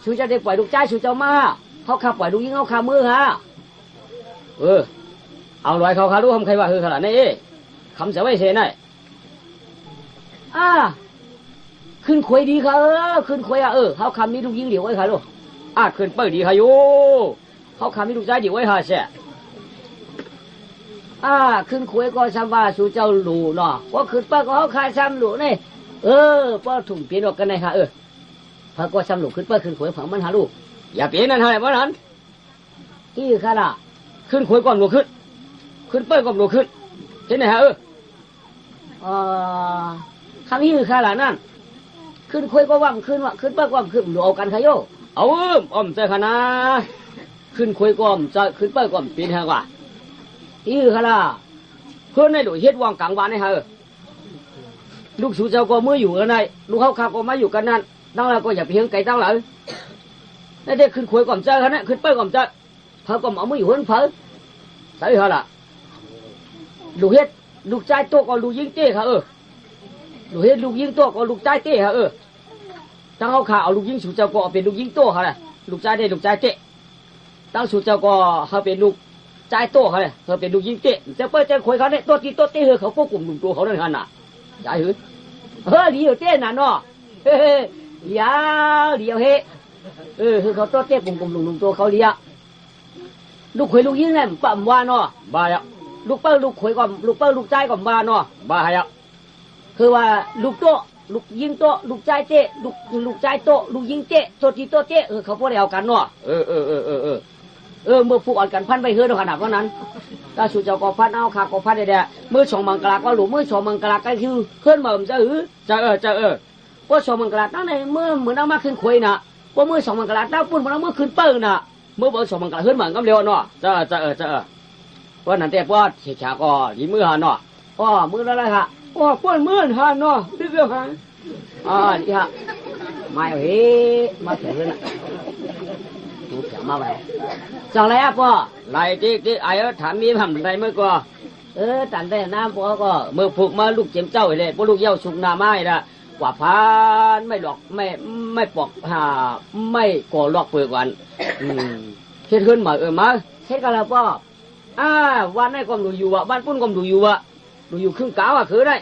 ชูจะได้ปล่อยลูกใจชูเจ้ามาเขาขับปล่อยลูกยิงเขาขามือฮะเอาลอยเขาขาลูกทำใครว่าคือขนาดนี้คำเสียไว้เสียหน่อยขึ้นควยดีค่ะขึ้นควยเขาคำนี้ลูกยิงเดี่ยวไว้ค่ะลูกขึ้นเปิดดีค่ะโยเขาคำนี้ลูกใจเดี่ยวไว้ค่ะเสียขึ้นควยก็ซ้ำว่าสู่เจ้าหลูเนาะว่าขึ้นเปิดก็เขาคายซ้ำหลูนี่ป้อถุงเปลี่ยนออกกันไหนค่ะ พระก็ชำลุกขึ้นเปิ้ลขึ้นขวยผังมันหาลูกอย่าเปลี่ยนนั่นอะไรวะนั้นที่ข้าละขึ้นขวยก่อนหลวขึ้นขึ้นเปิ้ลก่อนหลวขึ้นเห็นไหมฮะคำนี้คือข้าละนั่นขึ้นขวยก็ว่ำขึ้นว่าขึ้นเปิ้ลก็ว่ำขึ้นหลวเอากันขยโยเอาอ้อมใจขนาขึ้นขวยก็อ้อมใจขึ้นเปิ้ลก็อ้อมเปลี่ยนฮะว่าที่ข้าละเพื่อนในโดยเฮ็ดวางกลางวันให้ฮะลูกสู่เจ้าก็มืออยู่กันไหนลูกเขาขับก็มาอยู่กันนั่นตั้งแล้วก็อย่าเพียงไก่ตั้งเลยนั่นเด็กขึ้นขวยก่อมเจ้าเขาเนี่ยขึ้นเปิ้ลก่อมเจ้าเพิ่มก็เอามืออยู่หันเพิ่มใส่เหรอล่ะลูกเฮ็ดลูกใจโตก็ลูกยิงเต้ค่ะลูกเฮ็ดลูกยิงโตก็ลูกใจเต้ค่ะตั้งเขาขาเอาลูกยิงสู่เจ้าก็เป็นลูกยิงโตค่ะเลยลูกใจได้ลูกใจเต้ตั้งสู่เจ้าก็เขาเป็นลูกใจโตเขาเลยเขาเป็นลูกยิงเต้เจ้าเปิ้ลเจ้าขวยเขาเนี่ยโตตีโตเต้เขาควบคุมลูกตัวเขาเนี่ยขนาดใจหือดีอยู่เต้น่ะเนาะเฮ้ยเดี๋ยวเฮ้คือเขาโตเต้กลุ่มลุงตัวเขาเลี้ยลูกขวยลูกยิงเนี่ยปั๊มว่าเนาะบ้าอ่ะลูกเปิ้ลลูกขวยก่อนลูกเปิ้ลลูกใจก่อนบ้าเนาะบ้าอ่ะคือว่าลูกโตลูกยิงโตลูกใจเต้ลูกใจโตลูกยิงเต้โตตีโตเต้เขาพวกเดียวกันเนาะเมื่อผูกอ่อนกันพันไปเฮือดขนาดว่านั้นถ้าสุเจ้าก็พันเอาขาก็พันได้เมื่อสองมังกรก็หลุมเมื่อสองมังกรก็คือเพื่อนเหมือนจะเพราะสองมังกรตั้งในเมื่อเหมือนเอามาขึ้นขวยน่ะเพราะเมื่อสองมังกรตั้งปุ่นเหมือนเอาเมื่อขึ้นเปิ้ลน่ะเมื่อสองมังกรเพื่อนเหมือนกับเร็วเนาะจะเพราะนั่นแต่ว่าเฉียก็ยีมือหันเนาะมือแล้วค่ะปุ่นมือหันเนาะเรื่องฮะนี่ฮะมาเฮ้มาถึงเลยนะถูกจับมาไปจังไรอ่ะพ่อไรที่ไอ้ถามมีทำไรเมื่อก่อนตันแต่น้ำพ่อก็เมื่อผูกมาลูกเจียมเจ้าเลยพวกลูกเย้าสุกนาไม้ละกว่าพานไม่หลอกไม่ปอกไม่ก่อลอกเปลือกวันเฮ็ดขึ้นมามาเฮ็ดกันแล้วพ่อวันนี้ก็ดูอยู่อ่ะบ้านปุ้นก็ดูอยู่อ่ะดูอยู่ครึ่งกาวอ่ะคือได้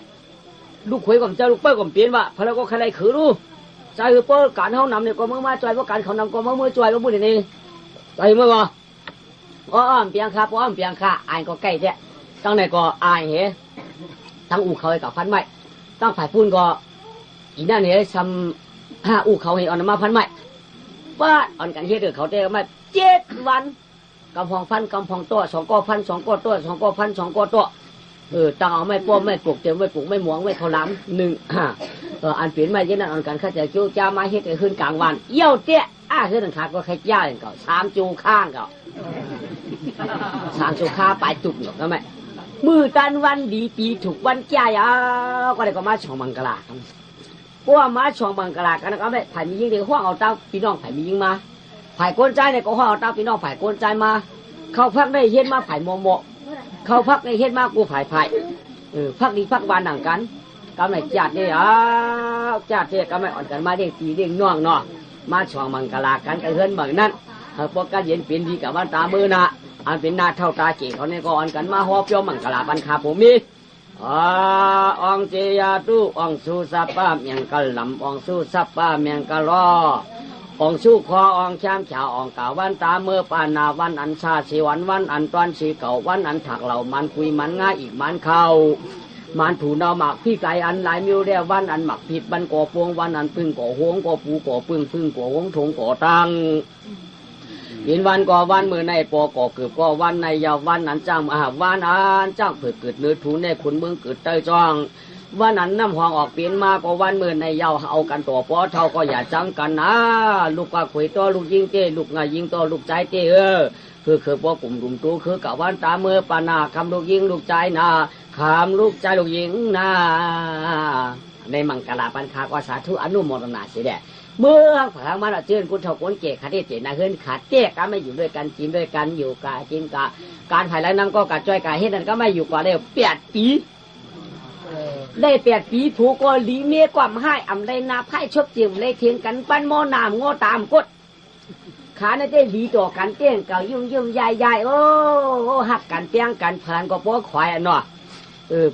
ลูกขวยกับเจ้าลูกเปิ้ลก็เปลี่ยนว่ะพอแล้วก็ใครคือรู้ใจคือเปิ้ลการเขานำเนี่ยก็เมื่อมาจอยเพราะการเขานำก็เมื่อจอยก็พูดอย่างนี้ใจเมื่อก่อนเปียงค่ะเปียงค่ะอ่านก็ใกล้แท้ตั้งไหนก็อ่านเหรตั้งอู่เขาให้กับพันไม้ตั้งฝ่ายปุ้นก็อีนั่นเนี่ยทำอู่เขาให้อ่อนมาพันไม้ป้าอ่อนกันเฮ็ดเขาได้มา7 วันกำพองพันกำพองตัว2 ก้อพัน2 ก้อตัว2 ก้อพัน2 ก้อตัวตั้งเอาไม่ป้อมไม่ปลูกเต็มไม่ปลูกไม่หมวงไม่เขาล้ำ1อันเปลี่ยนมาเยอะนั่นอ่อนกันข้าจะจูจ้ามาเฮ็ดขึ้นกลางวันเยี่ยวเตี้ยขึ้นขาก็แค่ย่าอย่างเก่า3 จูข้างเก่า3 จูข้าปลายจุกหรอกนะแม่มือตันวันดีปีถูกวันแก่ก็เลยก็มาช่องมังกรเพราะว่ามาช่องมังกรกันก็ไม่ไผ่มียิงเดี๋ยวห้องเอาเต้าพี่น้องไผ่มียิงมาไผ่ก้นใจเนี่ยก็ห้องเอาเต้าพี่น้องไผ่ก้นใจมาเข้าพักได้เฮ็ดมาไผ่โมเข้าพักได้เฮ็ดมากูไผ่พักดีพักวานหนังกันก็ไม่จัดเนี่ยจัดเนี่ยก็ไม่อ่อนกันมาเด็กตีเด็กน้องเนาะมาช่องมังกรกันกันเฮิรนเหมือนนั้นพวกกันเย็นเปลี่ยนดีกับวันตามือนะอันเป็นหน้าเท่าตาเก๋เขาเนี่ยก็อ่อนกันมาหอบเปียวมังกรบันคาผมมีองเจียตุองสุสัปปะเมียงกะลำองสุสัปปะเมียงกะลอองสุคอองแชมฉาองกาวันตาเมื่อปานาวันอันชาสีวันอันตอนสีเก่าวันอันถักเหล่ามันคุยมันง่ายอีกมันเข้ามันถูนเอาหมักพี่ไก่อันหลายมิวเรียวันอันหมักผิดบันก่อปวงวันอันพึ่งก่อหวงก่อปูก่อพึ่งก่อหวงถงก่อตังยินวันก่อวันมือในปอก่อเกือบก่อวันในยาววันอันจ้างวันอันจ้างเผือกเกิดเนื้อถูในขุนเมืองเกิดเตยจ้องวันนั้นน้ำห้องออกเปลี่ยนมาก็วันมือในยาวเอากันตัวปอเท่าก็อย่าจังกันนะลูกก็คุยตัวลูกยิงเต้ลูกงายิงตัวลูกใจเต้คือปอกลุ่มดุมตัวคือกับวันตาเมื่อปานาคำลูกยิงลูกใจนาคำลูกใจลูกยิงนาในมังกรปันคาก็สาธุอนุโมทนาเสียแด่เมื่อผางมันเจือนกุศลคนเกศขาดเจนาเฮินขาดเจ๊ก็ไม่อยู่ด้วยกันกินด้วยกันอยู่กากินกาการภายหลังนั้นก็กาจ้อยกาเฮ็ดนั่นก็ไม่อยู่กว่าได้8 ปีได้8 ปีผูกก็ลีเมียความให้อำได้นาไพ่ชกจิ๋มเลยเทียงกันปั้นหม้อนามง้อตามกดขาในได้ดีต่อกันเตี้ยงเก่ายุ่งใหญ่โอ้หักกันเตี้ยงกันผ่านก็ป้อควายเนาะ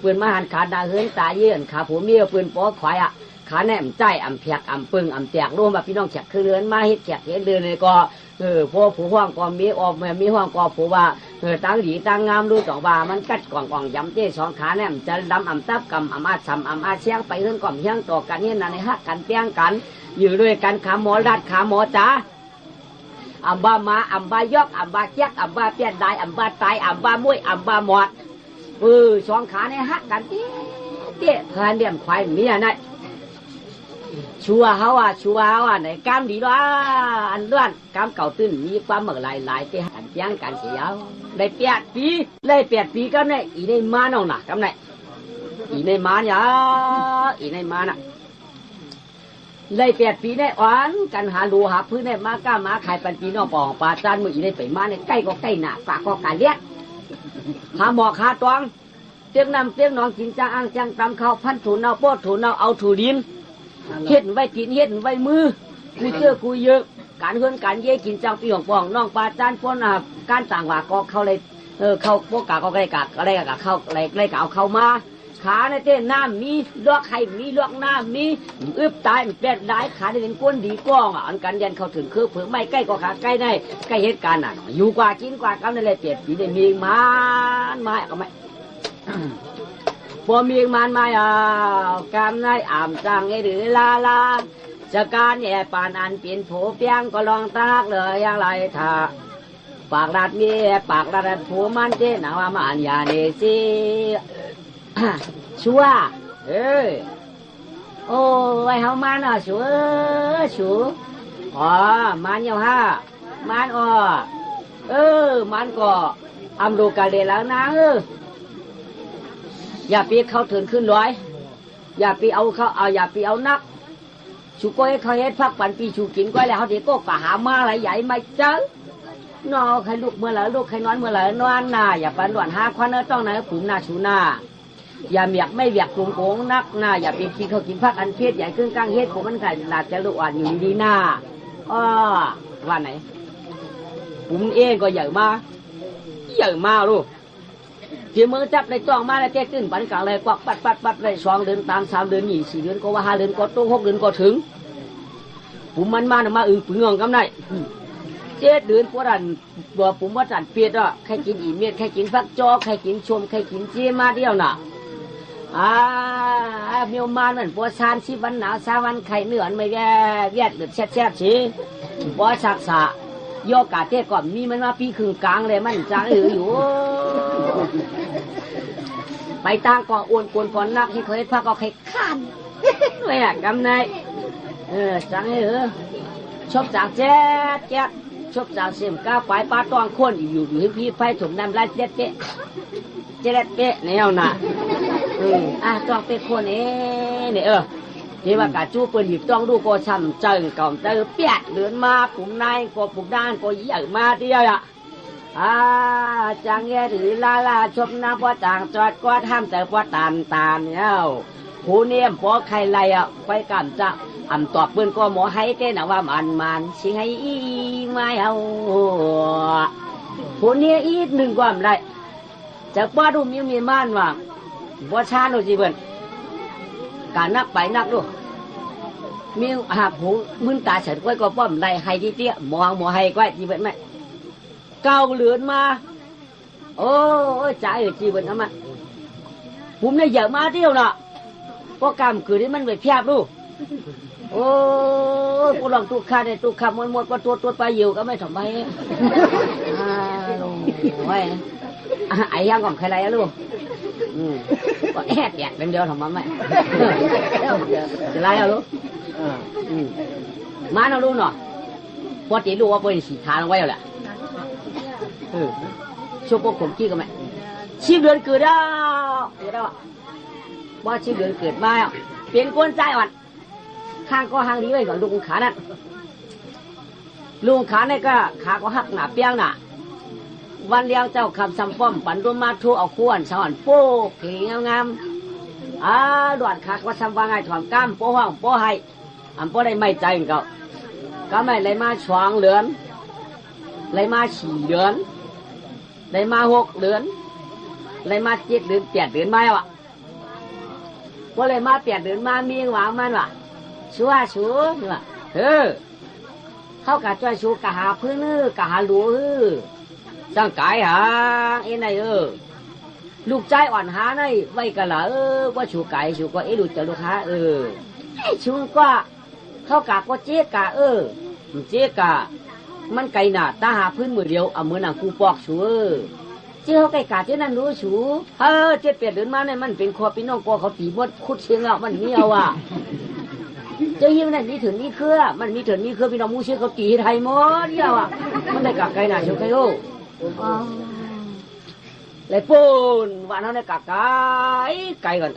ปืนมาหันขาดาเฮินตาเยื่อนขาผัวเมียปืนป้อควายขาแหนมใจเพียกปึงแจกรวมแบบพี่น้องแจกคือเรือนมาเฮ็ดแจกเฮ็ดเรือนเลยก็ พอผู้ห้องก็มีออกมามีห้องก็ผู้ว่าตั้งหลีตั้งงามรู้ต่อว่ามันกัดกล่องย้ำเจ้สองขาเนี่ยจะดำอ่ำตับกำอ่ำอาซ้ำอ่ำอาเชียงไปเรื่องก่อมเฮียงต่อกันเนี่ยนั่นในฮักกันเตี้ยงกันอยู่ด้วยกันขาหมอรัดขาหมอจ้าอัมบามาอัมบายอกอัมบาเจ๊กอัมบาเปียนได้อัมบาตายอัมบามวยอัมบาหมดสองขาในฮักกันเตี้ยเพลินเดี่ยมควายเมียนั่นชัวเขาในกามดีด้วยอันด้วนกามเก่าตื้นมีความเหมือนหลายที่หันเพียงกันเสียได้8 ปีก็เนี่ยอีในมาน้องน่ะกำเนี่ยอีในมาเนี่ยอีในมาน่ะเลย8 ปีเนี่ยอ่อนกันหาดูหาพื้นเนี่ยมาก้ามาขายปันปีน้องปองปลาจานมืออีในไปมาเนี่ยใกล้ก็ใกล้หนาปากก็การเลี้ยงหาหมอกหาตวงเตียงน้ำเตียงนองกินจังอ่างจังตำข้าวพันถุนเอาโป๊ดถุนเอาถูดินเฮ็ดไว้กินเฮ็ดไว้มือกูเจอกูเยอะการเฮือนการเย่กินจังปีของปองน้องปลาจานพ้นการต่างว่าก็เขาเลยเขาพวกกาก็ได้กอะไรกะเข้าอะไรกะเอาเข้ามาขาในเต้นน้ำมีลวกไข่มีลวกน้ำมีอึบตายเป็ดได้ขาได้เป็นก้นดีก้องอันกันยันเข้าถึงคือเผือกไม่ใกล้ก็ขาใกล้ได้ใกล้เหตุการณ์อยู่กว่ากินกว่ากำนั่นเลย8 ปีได้มีมันมาก็ไม่พอมีมันมากำได้อ่ำจังไอ้หรือลาจะการแย่ปานอันเปลี่ยนโผเปียงก็ลองตากเลยอย่างไรถ้าปากรัดมีปากรัดผูมันเจนว่ามันยาเนซีชัวโอ้ไอ้เฮามันชัวมันยาวฮะมันมันก็อำดูกาเดแล้วนะอย่าปีเขาถึงขึ้นร้อยอย่าปีเอาเขาอย่าปีเอานักชูก้อยเขาเฮ็ดพักปันปีชูกินก้อยแล้วเขาเด็กก็กะหามาอะไรใหญ่ไม่เจอนอใครลูกเมื่อไหร่ลูกใครนอนเมื่อไหร่นอนน่ะอย่าปันด่วนหาควันต้องไหนผืนหน้าชูหน้าอย่าเมียกไม่เบียกกลุ่มโกงนักหน้าอย่าไปกินเขากินพักอันเพศใหญ่ขึ้นกลางเฮ็ดผมมันกันหลาดจะลูกอ่อนอยู่ดีหน้าว่าไหนผมเองก็ใหญ่มาลูกเจียมือจับในจ้องมาแล้วแกขึ้นปันกลางเลยกวักปัดเลย2 เดือนตาม3 เดือน4 เดือนก็ว่า5 เดือนก็โต6 เดือนก็ถึงผมมันมาอึ่งปึงงกำไร7 เดือนพวกนั้นบัวผมว่าจันเปียดใครกินอีเม็ดใครกินฟักจอกใครกินชมใครกินเจียมาเดียวน่ะเมียวมาเหมือนพวกชาน10 วันหนาว3 วันไข่เนื้อไม่แย่หรือแซ่บสิบัวสักษาโยกาเต้ก่อนมีมันมาปีครึ่งกลางเลยมันจังอยู่ไปต่างก็อ้วนกวนก่อนนักให้เคยพักก็ใครข้านไม่อยากกำไนจังชอบจากแจ๊ดชอบจากเสียมก้าวไปปลาตองข้นอยู่ที่พี่ไฟถมน้ำลายเจ๊เป๊ะแนวน่ะต้องเป็นคนเนี่ยที่ว่ากาจูเปิดหยิบต้องดูก็ช้ำเจิงก่อนเจอเปียดเดินมาปุ่มในก็ปุ่มด้านก็ใหญ่มาเดียวจังแย่หรือลาชมน้ำพอจางจอดก็ทำแต่พอตานเนี่ยผู้เนี่ยพอใครไรไปกันจะตอบเปิ้นก็หมอให้เต้นว่ามันสิให้ไม่เอาผู้เนี่ยอีก1 กว่าไรจะป้าดูมีม่านว่าบ่ชาโนจีเปิ้นการนักไปนักดูมีหากหูมึนตาเฉยก้อยก็ป้อมได้ให้ที่เตี้ยมองหมอให้ก้อยจีเปิ้นไหมเก่าเหลือนมาโอ้จ่ายจีเปิ้นทำไมผมเนี่ยเยอะมาเที่ยวน่ะก็กำคือที่มันไปเพียบดูโอ้กูลองตุกขาเนี่ยตุกขาหมดก็ตัวไปอยู่ก็ไม่ทำไมโอ้ยไอ้ยังก่อนใครไรลูกก็แอบเป็นเดียวทำมาไหมจะไรลูกมาเอาลูกหน่อยพอตีลูกว่าเป็นสีทานไว้แล้วแหละช่วงพวกผมขี้กันไหม10 เดือนเกิดแล้วว่า10 เดือนเกิดมาเปลี่ยนก้นใจอ่อนข้างก็ห่างดีไว้ก่อนลุงขานั่นลุงขาเนี่ยก็ขาก็หักหนาเปี้ยงน่ะวันเลี้ยงเจ้าคำซ้ำป้อมปันรุมาทั่วเอาขวนสวรรค์โป๊กเขียวงามดวดขาก็ซ้ำว่าไงถอนก้ามโป๊ห้องโป๊ให้โป๊ได้ไม่ใจก็ไม่เลยมาช่วงเหลือนเลยมา4 เดือนเลยมา6 เดือนเลยมา7 เดือน8 เดือนไม่ก็เลยมา8 เดือนมามีหวังมันว่ะชัวนี่ว่ะ เขากะจ้อยชูกะหาพื้นกะหาหลัวสร้างกายหาเอ็นไอลูกใจอ่อนหาในไว้กะละว่าชูไก่ชูก็ลูกจะลูกหาชูก็เขากะก็เจ๊กะเจ๊กะมันไก่หนาตาหาพื้นมือเดียวเอามือหนังกูปอกชูเจ้าไก่กะเจ้านั่นรู้ชูเจ็ดเปียดเดินมาเนี่ยมันเป็นคอปีน้องกอเขาตีบดคุดเชียงอ่ะมันมีเอาเจ้ายิ้มนั่นมีถึงนี่เครือมันมีถึงนี่เครือพี่น้องมูเชื่อเขาตีไทยหมดเดียวมันได้กะไก่หนาชูไก่เลยปูนวันเขาได้กะไก่ก่อน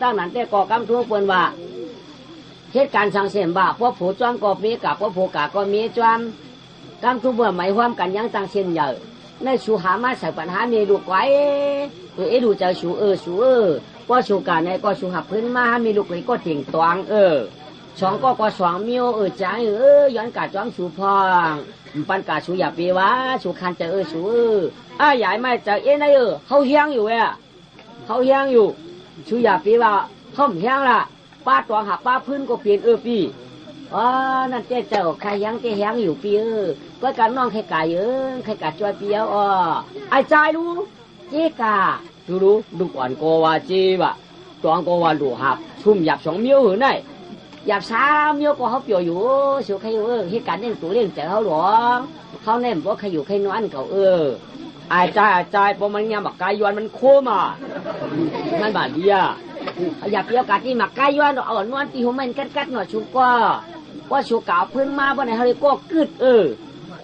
ตั้งนั้นแต่ก่อกำทั่วเปิ้นว่าเหตุการณ์สังเสมบ่าเพราะผู้จ้องก็มีกับเพราะผู้กะก็มีจวมกำทั่วเมื่อหมายความกันยังสังเสมเยอะในชูหามาใส่ปัญหามีลูกไว้ดูเจอชูชูก็ชูกันในก็ชูหับพื้นมามีลูกไว้ก็ติ่งตวงสองก็สองมิวจ้าย้อนกะจ้องชูพองปันกะชูอย่าปีวะชูคันเจอชูใหญ่ไม่เจอนะเขาเฮียงอยู่เขาเฮียงอยู่ชูอย่าปีว่าเขาเฮียงละป้าตัวหับป้าพื้นก็เปลี่ยนปีนั่นเจ้าใครยังเฮียงอยู่ปีก็การน้องใครกะใครกะจอยปีไอ้ใจรู้เจ๊กะรู้ดูก่อนก็ว่าเจ๊บะตัวก็ว่าดูหับชุ่มหยับสองมิวไหนอยาก3มิวก็เขาเปียวอยู่สิวใครเหตุการณ์เล่นตัวเล่นเจ้าเขาหลวงเขาเล่นเพราะใครอยู่ใครนอนเขาไอ้ใจพอมันเงี้ยหมักกายยวนมันโค้มามันบาดเดียอยากเปียวกัดที่หมักกายยวนเอานวลตีหัวมันกัดหน่อยชุกว่าชูกาวพื้นมาบ่ไหนเขาเลยก็กึด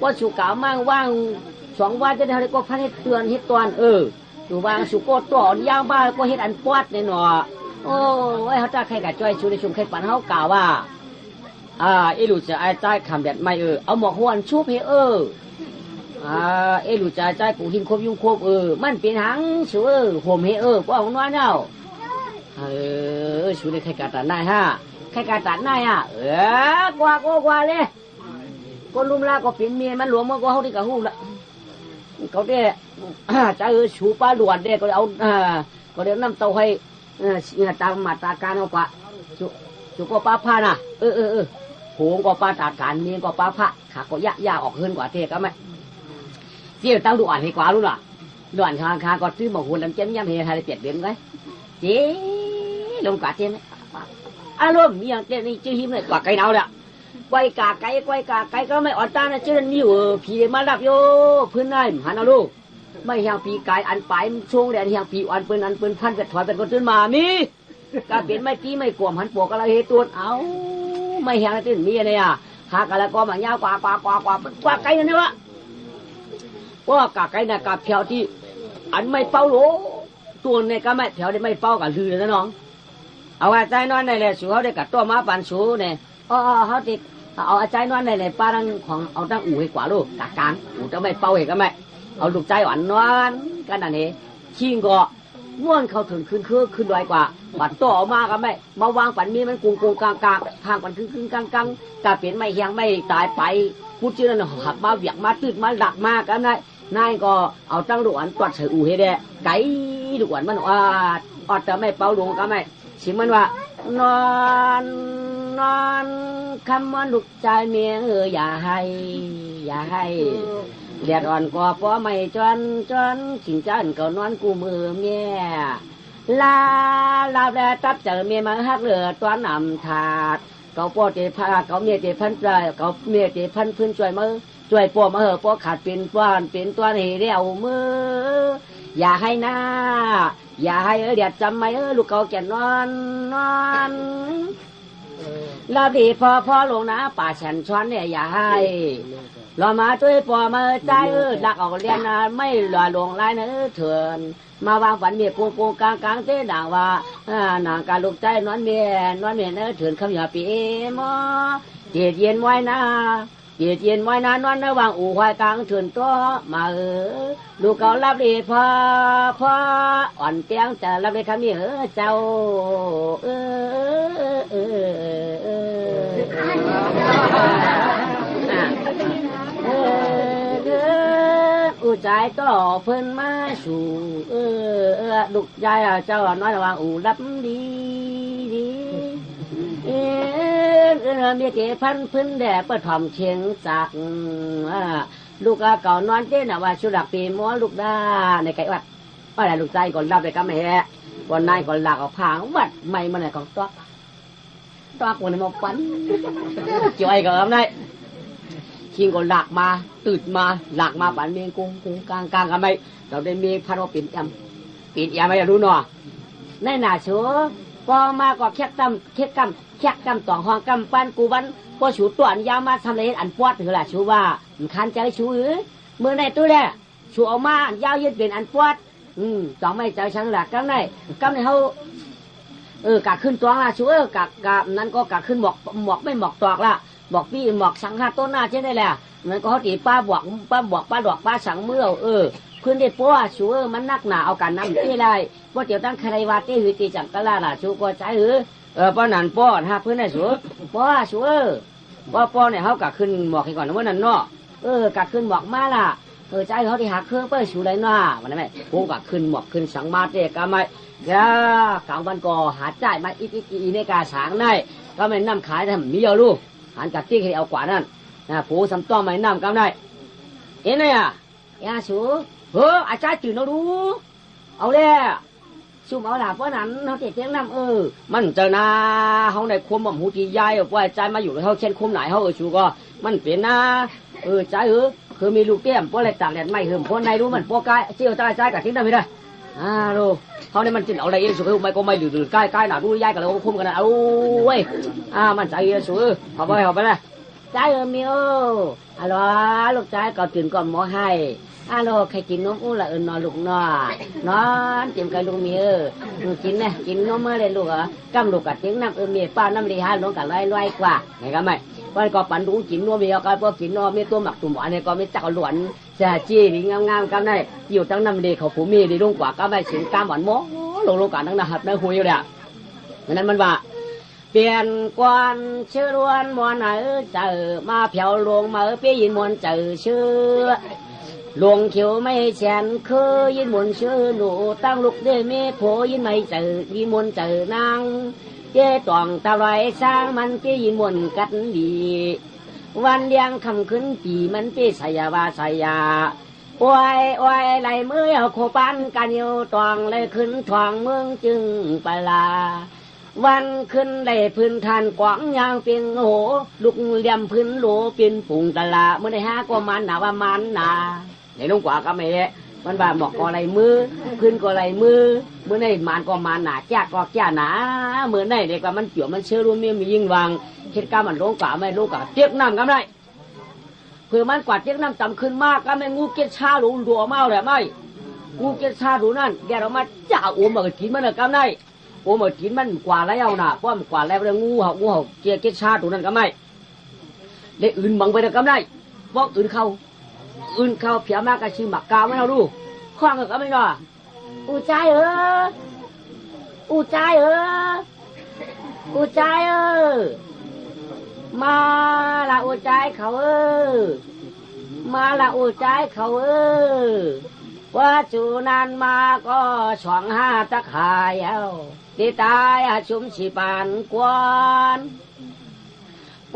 ว่าชูกาวมั่งว่าง2 วันจะได้เขาเลยก็พันให้เตือนให้ตอนดูวางชูโกต่อย่างบ้าก็เฮ็ดอันปวดแน่นอนโอ้ยเขาจะใครกับจ้อยชูในชุมใครปั่นเขากล่าวว่าลูจะไอ้ใจคำแบบไม่เอาหมอกหัวชุบให้ลูจะใจกูหินคบยุ่งคบมันเป็นหังชูผมให้ก็เอาหน้าเน่าชูในใครกัดตัดหน้าใครกัดตัดหน้ากว่าเลยก็ลุ่มล่าก็เป็นเมียมันหลวงมันก็เขาที่กับหูละเขาได้ใจชูปลาหลวนได้ก็เอาก็เดี๋ยวน้ำเต้าให้ตามมาตาการเอาปะจุก็ปลาผ้าน่ะโหงก็ปลาตาการเมียก็ปลาผ้าขาก็ยากออกขึ้นกว่าเทก็ไหมเสี่ยวตั้งดูอ่อนให้กว่ารู้หรอด่วนข้างก็ซื้อหมกหุ่นน้ำเจ็มย่ำเฮียไทยเปลี่ยนเดือนไว้เจ๊ลงกว่าเจ๊ไหมอารมณ์มีอย่างเจ๊นี่ชื่อหิมเลยกว่าไก่ดาวเนี่ยไก่กาไก่ก็ไม่อ่อนตานะเจ๊นี่อยู่ผีมาดับโยพื้นได้หันเอาลูกไม่เฮียงปีกายอันปลายช่วงแดนเฮียงปีอันปืนพันเป็ดถอยเป็นคนตื่นมามีกาเปลี่ยนไม่ปีไม่กลัวหันปวกอะไรตัวเอาไม่เฮียงตื่นมีอะไรหากอะไรก็มันยาวกว่าไก่นั่นวะว่ากาไก่น่ะกาเพียวที่อันไม่เป้าโหลตัวเนี่ยก็ไม่เพียวได้ไม่เป้ากับลือนะน้องเอาใจนอนในเลยสูเขาได้กับตัวมาปันสูเนี่ยเขาติดเอาใจนอนในเลยป้าตั้งของเอาตั้งอู่ให้กว่าลูกกากลางอู่จะไม่เป้าเห็นก็ไม่เอาลูกใจอ่อนนอนกันนั่นเองชิงก็ม้วนเขาถึงขึ้นดอยกว่าบัดต่อมาก็ไม่มาวางปันมีมันกุงกลางทางปันขึ้นกลางกาเปลี่ยนไม่เฮียงไม่ตายไปพูดชื่อนั่นหักมาเวียกมาตืดมาดักมากันนายก็เอาตั้งลูกอันตวัดใส่อู่ให้ได้ไก่ลูกอันมันอดแต่ไม่เป่าหลวงก็ไม่สิมันว่านอนคำว่าลูกใจเมียอย่าให้เดือดอ่อนกว่าป้อไม่จนขิงจันก็นอนกูมือเมียลาแล้วตับเจอเมียมาฮักเหลือตัวนำถาดเขาป้อเจพาเขาเมียเจพันใจเขาเมียเจพันพื้นช่วยมือช่วยป้อมาป้อขาดเป็นตัวให้เรียวมืออย่าให้หน้าอย่าให้เดือดจำไม่ลูกเขาแก่นอนลาดีพอลงนะป่าฉันช้อนเนี่ยอย่าให้รอมาช่วยปอมาใจดักออกเรียนนะไม่หล่อลงไรนะเถินมาวางฝันเมียปูกลางเต้ด่างว่านางการลูกใจนอนเมียนะเถินคำหยาปีมอเจียดเย็นไว้นะนอนระวังอู่ควายกลางเถินตัวมาลูกเขารับดีพออ่อนเตียงจะรับได้คำนี้เจ้าอู่ใจต่อเพิ่นมาสู่ลูกใจเจ้าน้อยระวังอู่รับดี มีเกพันพื้นแด่ประถมเชียงจากลูกเก่านอนเต้นว่าชุดักปีม้วนลูกด้าในไก่วัดว่าอะไรลูกใจก่อนรับเลยก็ไม่แห่ก่อนนายก่อนหลักออกผางวัดไม่มาไหนของตัววันนี้มาปั้นจ่อยกับนายชิงก่อนหลักมาตื่นมาหลักมาปั้นเมียงกุ้งกลางกันไม่เราได้มีพันว่าปิดยำไม่รู้หนอในหน้าชัวพอมาก็แค่กำต่อห้องกำปั้นกูวันพอชูตัวยามาทำอะไรอันปวดถือละชูว่าคันใจชูเมื่อในตัวแรกชูออกมายาวยืดเป็นอันปวดต่อไม่ใจช่างหลักกำในเขากะขึ้นตัวละชูกะนั้นก็กะขึ้นหมอกไม่หมอกตอกละบอกพี่หมอกสังหาต้นหน้าใช่ไหมแหละนั้นก็เขาตีป้าบอกป้าดอกป้าสังเมื่อพื้นได้ป้าชูมันนักหนาเอาการน้ำที่ได้ว่าเดี๋ยวตั้งใครว่าที่หือตีจังกะลาล่ะชูก็ใจป้านันป้อนฮะพื้นได้ชูป้าชูว่าป้อเนี่ยเขากะขึ้นหมอกให้ก่อนนะว่านั่นเนาะกะขึ้นหมอกมาล่ะใจเขาที่หาเครื่องเปิ้ลชูไรน่ะวันนั้นไหมพวกกะขึ้นหมอกขึ้นสังมาเตะก็ไม่กลางวันก็หาจ่ายมาอีในกาสางได้ก็ไม่น้ำขายทำมีเอาลูกหันกัดที่ให้เอากว่านั่นผู้สำต้อไม่น้ำก็ได้เนี่ยชูอาจารย์จืดเราดูเอาเลยซุ่มเอาหลาเพราะนั้นเขาเจ๊งน้ำมันเจอนาเขาในคุมบ่มหูจีใหญ่ว่าใจมาอยู่เขาเช่นคุมไหนเขาชูก็มันเปลี่ยนนะใจคือมีลูกเตี้ยมเพราะอะไรต่างแดดไม่คือคนในรู้มันพวกกายเชี่ยวใจกับทิ้งได้ไม่ได้ดูเขาเนี่ยมันจิตเอาอะไรเองสุดคือไม่ก็ไม่หรือใกล้หนาดูย้ายกันแล้วคุมกันนะเว้ยมันใจสุดเอาไปเลยใจมีฮัลโหลลูกใจก่อนตื่นก่อนหมอให้ฮัลโหลใครกินนมอู้ละนอนลูกนอนเตรียมกันลูกมีกินเนี่ยกินนมเมื่อไรลูกกำลูกกัดเตียงน้ำมีป้าน้ำดีฮะลงกันลอยกว่าไงก็ไม่วันก็ปั่นดูกินนมมีเอาก็พวกกินนมมีตัวหมักตุ่มอันนี้ก็มีจักรหลวนจะจี้ดีงามๆกันได้อยู่ทั้งน้ำดีเขาผู้มีดีลงกว่าก็ไม่ถึงกามหวานโม้ลงกันทั้งหัดได้คุยอยู่เนี่ยนั้นมันว่าเปลี่ยนกวนเชื่อล้วนมวนไหนเจอมาเผาลงมาเปี้ยยินมวนเจอเชื่อหลวงเขียวไม่แฉนเคยยินมวนเชื่อหนูตั้งลุกได้เมโผยินไม่เจอยินมวนเจอนางเจ้ตองตาไรสร้างมันเปี้ยยินมวนกันดีวันเดียงคำขึ้นปีมันเปี้ยสยาวาสยาโอ้ยไหลมือเอาโคปันกันอยู่ตองเลยขึ้นทองเมืองจึงปลาวันขึ้นได้พื้นทานกว้างยางเปียงโหลุกเลี่ยมพื้นโหลเป็นปุ่งตะลาเมื่อได้หาก็มันหนาว่ามันหนาในลงกว่าก็ไม่ได้มันว่าหมอกก็ไหลมือพื้นก็ไหลมือเมื่อได้มันก็มันหนาจ้าก็จ้าหนาเมื่อได้เด็กว่ามันเกี่ยวมันเชื่อรู้มียิ่งวางเหตุการณ์มันลงกว่าไม่ลงกว่าเทียบน้ำก็ได้เพื่อมันกว่าเทียบน้ำต่ำขึ้นมากก็ไม่งูเกล็ดชาหลูดัวเมาแหละไม่งูเกล็ดชาหลูนั่นแกเรามาจ้าอ้วมมากินมันก็ได้โอ้มากินมันกว่าแล้วนะเพราะมันกว่าแล้วเลยงูเห่าเจี๊ยชาตัวนั้นก็ไม่เด็กอื่นบังไปแล้วก็ได้เพราะอื่นเข้าเพียมากกระชิมหมักกาวไม่เอาดูคว้างก็ไม่รออูใจมาละอูใจเขามาละอูใจเขาว่าจูนันมาก็ช่องห้าตะขายเอาตีตายชุมสีปานกวน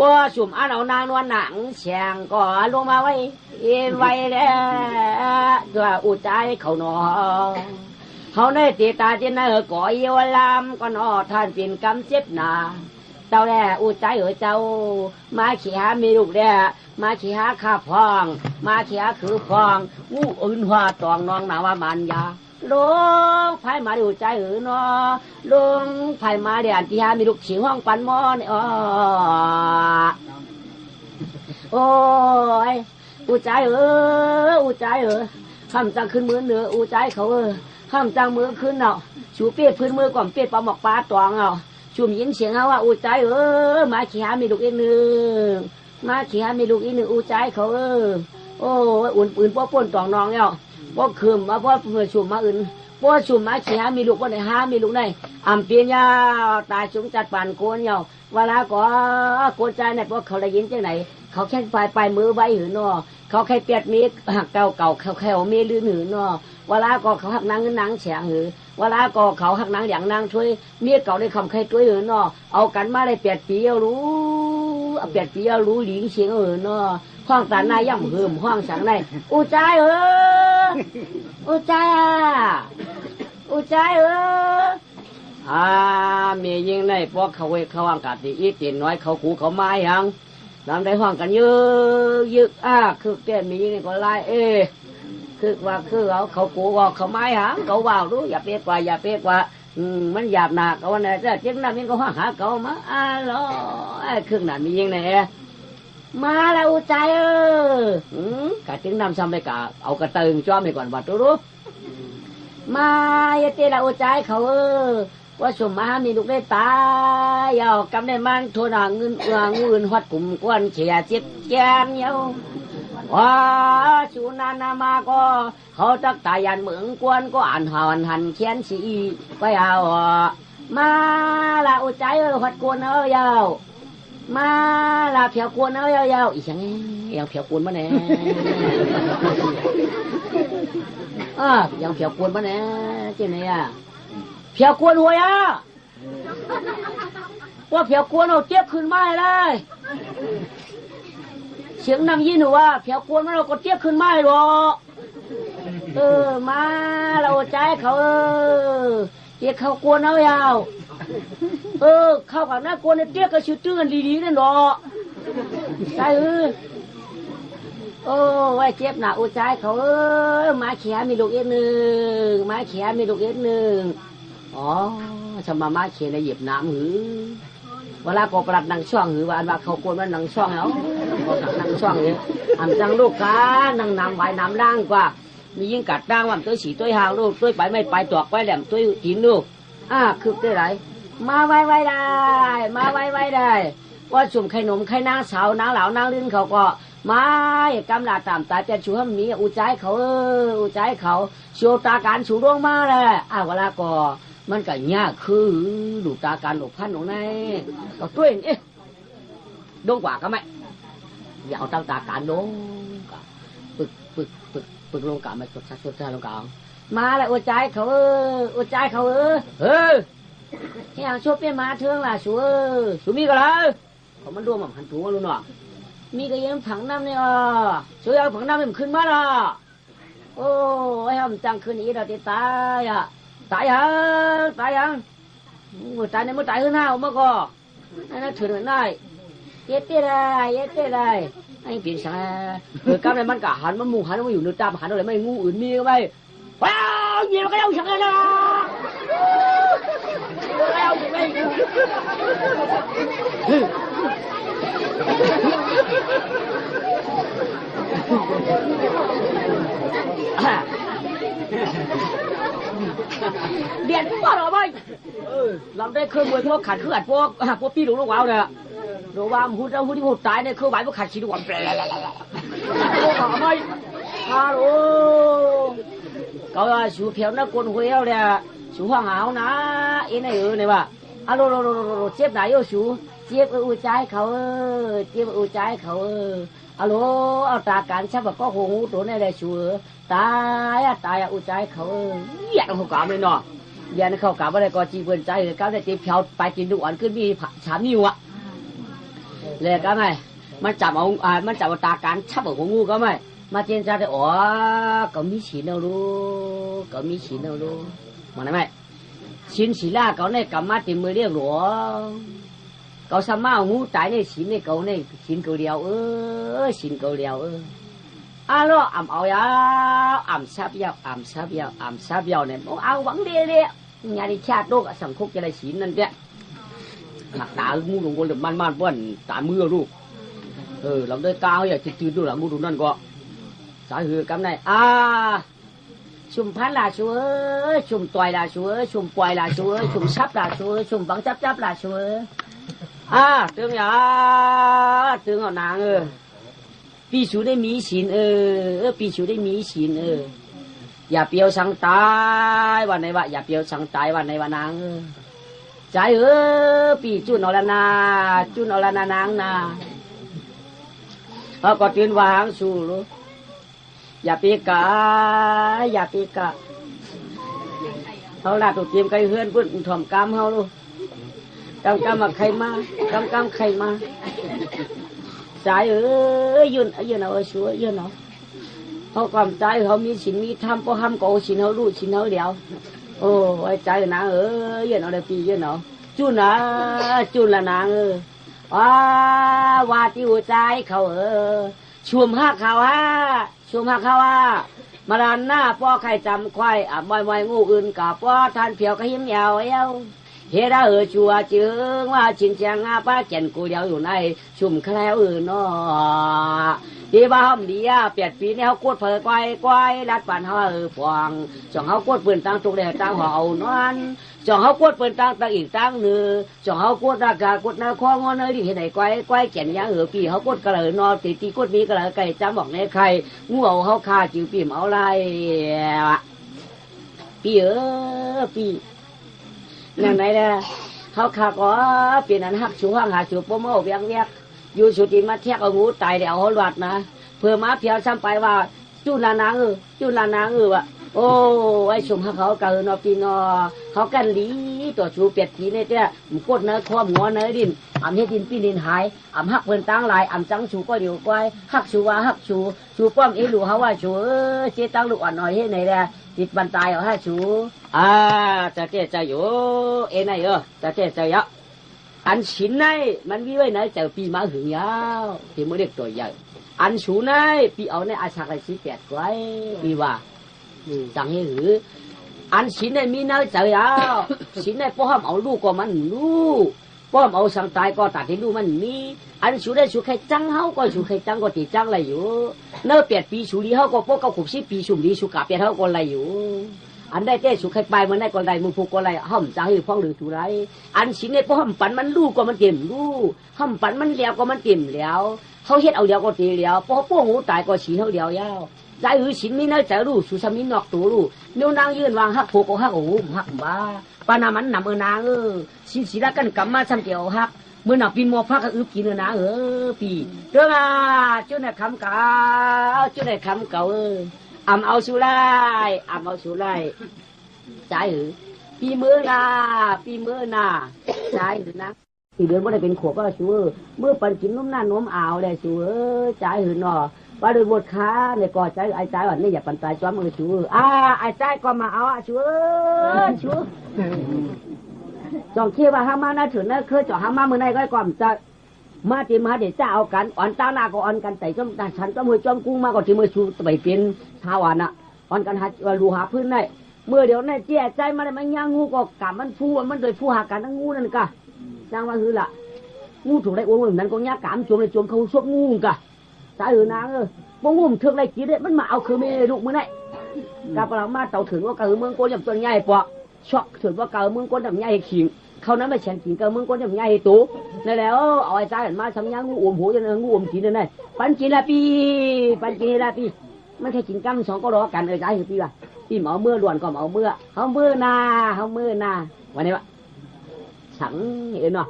ว่าชุมอันเอานางนวลหนังแฉงก็ลงมาไว้ไว้แล้วตัวอุจใจเขาหนอเขาในตีตาเจนเนอก่อเยวลามก็นอท่านเป็นกำเจ็บหนาเจ้าแร่อุจใจเจ้ามาขี้หามีลูกแร่มาขี้หาข้าพองมาขี้หาคือพองอื่นหัวตองน้องหนาว่ามันยาลงไผ่มาดูใจนอลงไผ่มาเดี๋ยวที่หามีลูกฉีห้องปันมอนโอ้ยอุจใจอุจใจห้ามจังขึ้นมือเหนืออุจใจเขาห้ามจังมือขึ้นเนาะชูเปียพื้นมือก่อนเปียปลาหมอกปลาตองเอาชุมยินเสียงเขาว่าอุจใจมาขี้หามีลูกอีกหนึ่งมาขี้หามีลูกอีกหนึ่งอุจใจเขาโอ้อุ่นปืนป้อป่นตองน้องเนี่ยป้อคืมมาป้อเมื่อชุมมาอื่นป้อชุมมาขี้หามีลูกป้อไหนหามีลูกไหนอ่ำเปียนยาตายชุมจัดปั่นโกนเนี่ยเวลาก็โกนใจเนี่ยป้อเขาได้ยินจังไหนเขาแค่ปลายมือไว้หือนอเขาแค่เปียดมีหักเก่าเขาแค่มีลื่นหือนอเวลาก็เขาหักนางแฉงหือเวลาก็เขาหักนางอย่างนางช่วยเมียเก่าได้คำใครช่วยหือนอเอากันมาได้8 ปีเอารู้ เปียดเปียรู้หลิงเสียงเนาะห้องตาหน้าย่ำหืมห้องสังในอุจายอุจายอุจายมียิงในพวกเขาเวเขาว่างกาตีอีตีน้อยเขาขู่เขาไม้ยังนำได้ห้องกันเยอะยึกคือเตี้ยมียิงก็ไล่คือว่าคือเขาขู่ว่าเขาไม้หางเขาว่าวรู้อย่าเปียกว่าอย่าเปียกว่ามันหยาบหนักเอาเนี่ยจะเจ็บน้ำมันก็ห้างหาเขามาล้อครึ่งนั้นมียิงในมาแล้วใจกะถึงนำซ้ำไปกะเอากระตึงจ้อมไปก่อนบัดรู้มาอย่าเตะละใจเขาว่าสมมามีลูกได้ตายเอากำได้มันโทนาเงินหัดกลุ่มกวนเฉียเจ็บแก้มเยาว่าชูนานามาก็เขาตักตายันเหมืองกวนก็อ่านหันเขียนสีไปเอามาละใจหัดกวนยาวมาละเผียวกวนยาวอีช่างยังเผียวกวนมาแน่ยังเผียวกวนมาแน่เจ้าเนี่ยเผียวกวนหัวยว่าเผียวกวนเอาเจี๊ยบขึ้นมาเลยเสียงนำยินว่าเผียวกวนมันเราก็เจี๊ยบขึ้นมาหรอมาเราใจเขาเจี๊ยบเขากวนยาวเข้ากับหน้ากวนเจี๊ยบก็ชื่อตื้นดีๆนั่นหรอใช่ไว้เจ็บหนาอุจายเขามาเขียมีลูกเอ็ดหนึ่งมาเขียมีลูกเอ็ดหนึ่งชำมาเขียในหยิบน้ำหือเวลาก็ปรัดนังช่องหือว่าอันว่าเขากวนมันนังช่องแล้วก็นังช่องเนี่ยอันจังลูกค้านังน้ำใบน้ำล่างกว่ามียิ่งกัดด่างว่าตัวสีตัวหางลูกตัวไปไม่ไปตอกไปแหลมตัวหินลูกคือได้ไรมาไว้ได้มาไว้ได้ว่าสุ่มไข่หนมไข่นางสาวนางเหลานางลิ้นเขาก็มาอย่ากำลาตามตาจะชูให้มีอุจายเขาอุจายเขาชูตาการชูดวงมาเลยเวลาก็มันก็ยากคือดูตาการหลบพันของนายก็ตัวเองดงกว่าก็ไม่อย่าเอาตั้งตาการดงปึกลงกาไม่กดชัดลงกามาแล้วอุจายเขาอุจายเขาที่หางชอบเป็นมาเทืองล่ะชูมีก็เลยเขามันรวมแบบหันถุงรู้เนาะมีกระยังผังน้ำเนี่ยช่วยเอาผังน้ำมันขึ้นมาละโอ้ไอ้ทำจังคืนนี้เราจะตายตายยังตายในเมื่อตายขึ้นหน้าออกมาก็นั่นถือหน่อยเย็ดได้ไอ้ปีศาจก้าวในมันกะหันมันมูหันมันอยู่ในตาหันอะไรไม่งูอื่นมีก็ไม่ว้าวยิงก็เอาฉันเลยนะเอาฉันเลยเดียนพวกเราไปลำได้เครื่องมือพวกขัดเครื่องพวกพี่หลวงว้าวเนี่ยหลวงว้าวหุ่นที่หุ่นตายเนี่ยเครื่องใบพวกขัดชีดวันเปล่าพวกเราไปฮัลโหลก็สูบเพียวนักกวนหัวเนี่ยสูบห้องหาวนะเนี่ยเนี่ยว่าฮัลโหลเจ็บไหนโยสูเจ็บอุจายเขาเจ็บอุจายเขาฮัลโหลเอาตาการชับแบบก็หูตัวนี่เลยชัวตายอุจายเขาอยากเขากล่าวเลยเนาะอยากเขากล่าวอะไรก็จีบเปินใจก้าวได้ตีเพียวไปกินดูอ่อนขึ้นมีฉามนิ้วเลยก็ไม่มันจับเอามันจับตาการชับแบบของงูก็ไม่มาเจนใจได้ก็มีฉีนเอาลูก็มีฉีนเอาลูมันได้ไหมฉีนฉีล่าเขาเนี่ยกำมาตีมือเรียกหลวงเขาสามารถงูตายในฉีนในเขาเนี่ยฉีนเขาเดียวฉีนเขาเดียวlo ẩm áo ya ẩm sáp yao này ông áo vẫn đi nhà đi cha đô cả sòng khúc cho đây xínนั่นเนี่ยหนักตางูหลงวนมันเปิ้นตามือลูกลำด้วยกาวอย่าจืดๆดูหลังงูดูนั่นก็สายหือกำไหนชุมพันล่ะชัวชุมต่อยล่ะชัวชุมปล่อยล่ะชัวชุมชับล่ะชัวชุมบังจับล่ะชัวตึงอย่าตึงเอานางปีสูได้มีศีลปีสูได้มีศีลอย่าเปียวสังตายวันไหนวะอย่าเปียวสังตายวันไหนวะนางใจปีจุนเอาละนาจุนเอาละนานางนาก็ตื่นวางสู้รู้อย่าปีกะเขาลาตุเตรียมไก่เฮือนพุ่นถ่อมกามเขาลูก กำมาใครมากำใครมาใจยืนเอาชัวยืนเอาเขาความใจเขามีศีลมีธรรมพอทำก็ศีลเขารู้ศีลเขาเดียวโอ้ไอ้ใจนางยืนเอาได้ปียืนเอาจุนละนางว่าที่หัวใจเขาชุมหักเขาชุมหักเขามาดานหน้าป้อใครจำควายบ่อยงูอื่นกับป้อท่านเพียวก็หิมยาวเฮด้าชัวจึงว่าชินเชียงป้าเจนกูเดียวอยู่ในชุมแคล้วน้อดีบ้าหอมดีเปียดปีนี่เขากดเผยควายรัดปั่นเขาฟองจ่องเขากดปืนตั้งตุกเดียตั้งห่อนอนจ่องเขากดปืนตั้งอีกตั้งหนึ่งจ่องเขากดรากากดนาคองอนดิเห็นไหนควายแก่นยางปีเขากดกระเลยนอตีกดมีกระเลยไก่จำบอกในใครงูเอาเขาคาจิ๋วปีมเอาไรปีปีนั่นไหนเนี่ยเขาขาก็เปลี่ยนอันหักชูห้างหาชูโปโม่เวียงอยู่สุดิมาเทียกเอางูตายเดี๋ยวเขาหลอดนะเพื่อมาเพียวซ้ำไปว่าจุลานางว่ะโอ้ไอ้ชมเขาเกินปีนอเขากันลีตัวชูเปียดทีเนี่ยเนี่ยกดเนื้อความงอเนื้อดินอ่ำเฮ็ดดินปีดินหายอ่ำหักเปิ้นตั้งลายอ่ำจังชูก็เดี๋ยวก้อยหักชูว่าหักชูป้อมหลูเขาว่าชูเจ๊ตั้งลูกอ่อนหน่อยเฮ็ดไหนเนี่ยจิตบันตายเอาให้ชูจะเจ๊ใจอยู่ไหนจะเจ๊ใจยะอันฉินไหนมันวิไว้ไหนเจอปีมาหึงยาวที่ไม่เรียกตัวใหญ่อันชูไหนปีเอาในอาชากไอซีแปดไว้ปีว่าจังให้หืออันฉินไหนมีเนื้อเจอยาวฉินไหนป้อมเอาลูกก็มันลูกป้อมเอาสังตายก็ตัดให้ลูกมันมีอันชูได้ชูใครจังเฮาก็ชูใครจังก็ตีจังอะไรอยู่เนื้อเปียดปีชูดีเฮาก็พวกเขาขุบซีปีชูดีชูกาเปียดเฮาก็อะไรอยู่อันได้แก้สุขใครไปมันได้ก่อนใดมึงผูกก่อนไรห้อมจะให้พ้องหรือถูไรอันสินในพวกห้อมปันมันลู่ก็มันเต็มลู่ห้อมปันมันเลี้ยวก็มันเต็มแล้วเขาเฮ็ดเอาเดียวก็ตีเลี้ยวพอพวกงูตายก็ฉีเท่าเดียวยาวใจสินมีน้อยใจลู่สุสามีนอกตัวลู่นิ้วนางยืนวางหักผูกก็หักโอ้หักบ้าปานามันนำนางสินสีละกันกำมาซ้ำเดียวหักเมื่อหนักปีนมัวพักก็กินนางปีเรื่องจุดไหนคำเก่าจุดไหนคำเก่าเอาสุไลใจหือปีมือนาใจหือนะที่เดือนว่าได้เป็นขวบก็ชัวเมื่อปันกินน้มหน้าน้มอ่าวได้ชัวใจหือหนอว่าโดยบทค้าเนี่ยก่อใจไอ้ใจวันนี้อย่าปันตายจ้อมือชัวไอ้ใจก็มาเอาชัวจองเขี้ยวว่าห้ามาหน้าถึงนะเคยจ่อห้ามาเมื่อไหร่ก็ก่อนจะมาตีมาเดี๋ยวจะเอากันอ่อนตาหน้าก็อ่อนกันแต่จอมฉันก็มือจอมกุ้งมาก็ที่มือชูไปเป็นชาวานอ่ะอ่อนกันหาลูหาพื้นได้เมื่อเดี๋ยวนี่เจี๊ยใจมาได้มันย่างงูก็กะมันฟูมันโดยฟูหากันทั้งงูนั่นกะจังว่าคือละงูถูกได้อ้วนนั้นก็ย่ากามจมเลยจมเขาชกงูกะสายนางพวกงูมันเถื่อนไรกี่เด็มันมาเอาคือเมรุมือไหนกะปลามาเต่าถึงว่าคือเมืองโกยำตัวใหญ่ปะช็อกถึงว่าคือเมืองโกยำใหญ่ขิงเขานั้นไม่แฉงกินกับมึงก็ยังใหญ่ตู้นั่นแหละเอาไอ้ใจมาทำยังงูอมหูจนงูอมกินนั่นแหละปันกินละปีมันแค่กินกั้มสองก็รอกันใจคือปีว่าปีเหมาเมื่อล้วนก็เหมาเมื่อเขาเมื่อนาวันนี้วะสังเห็นเนาะ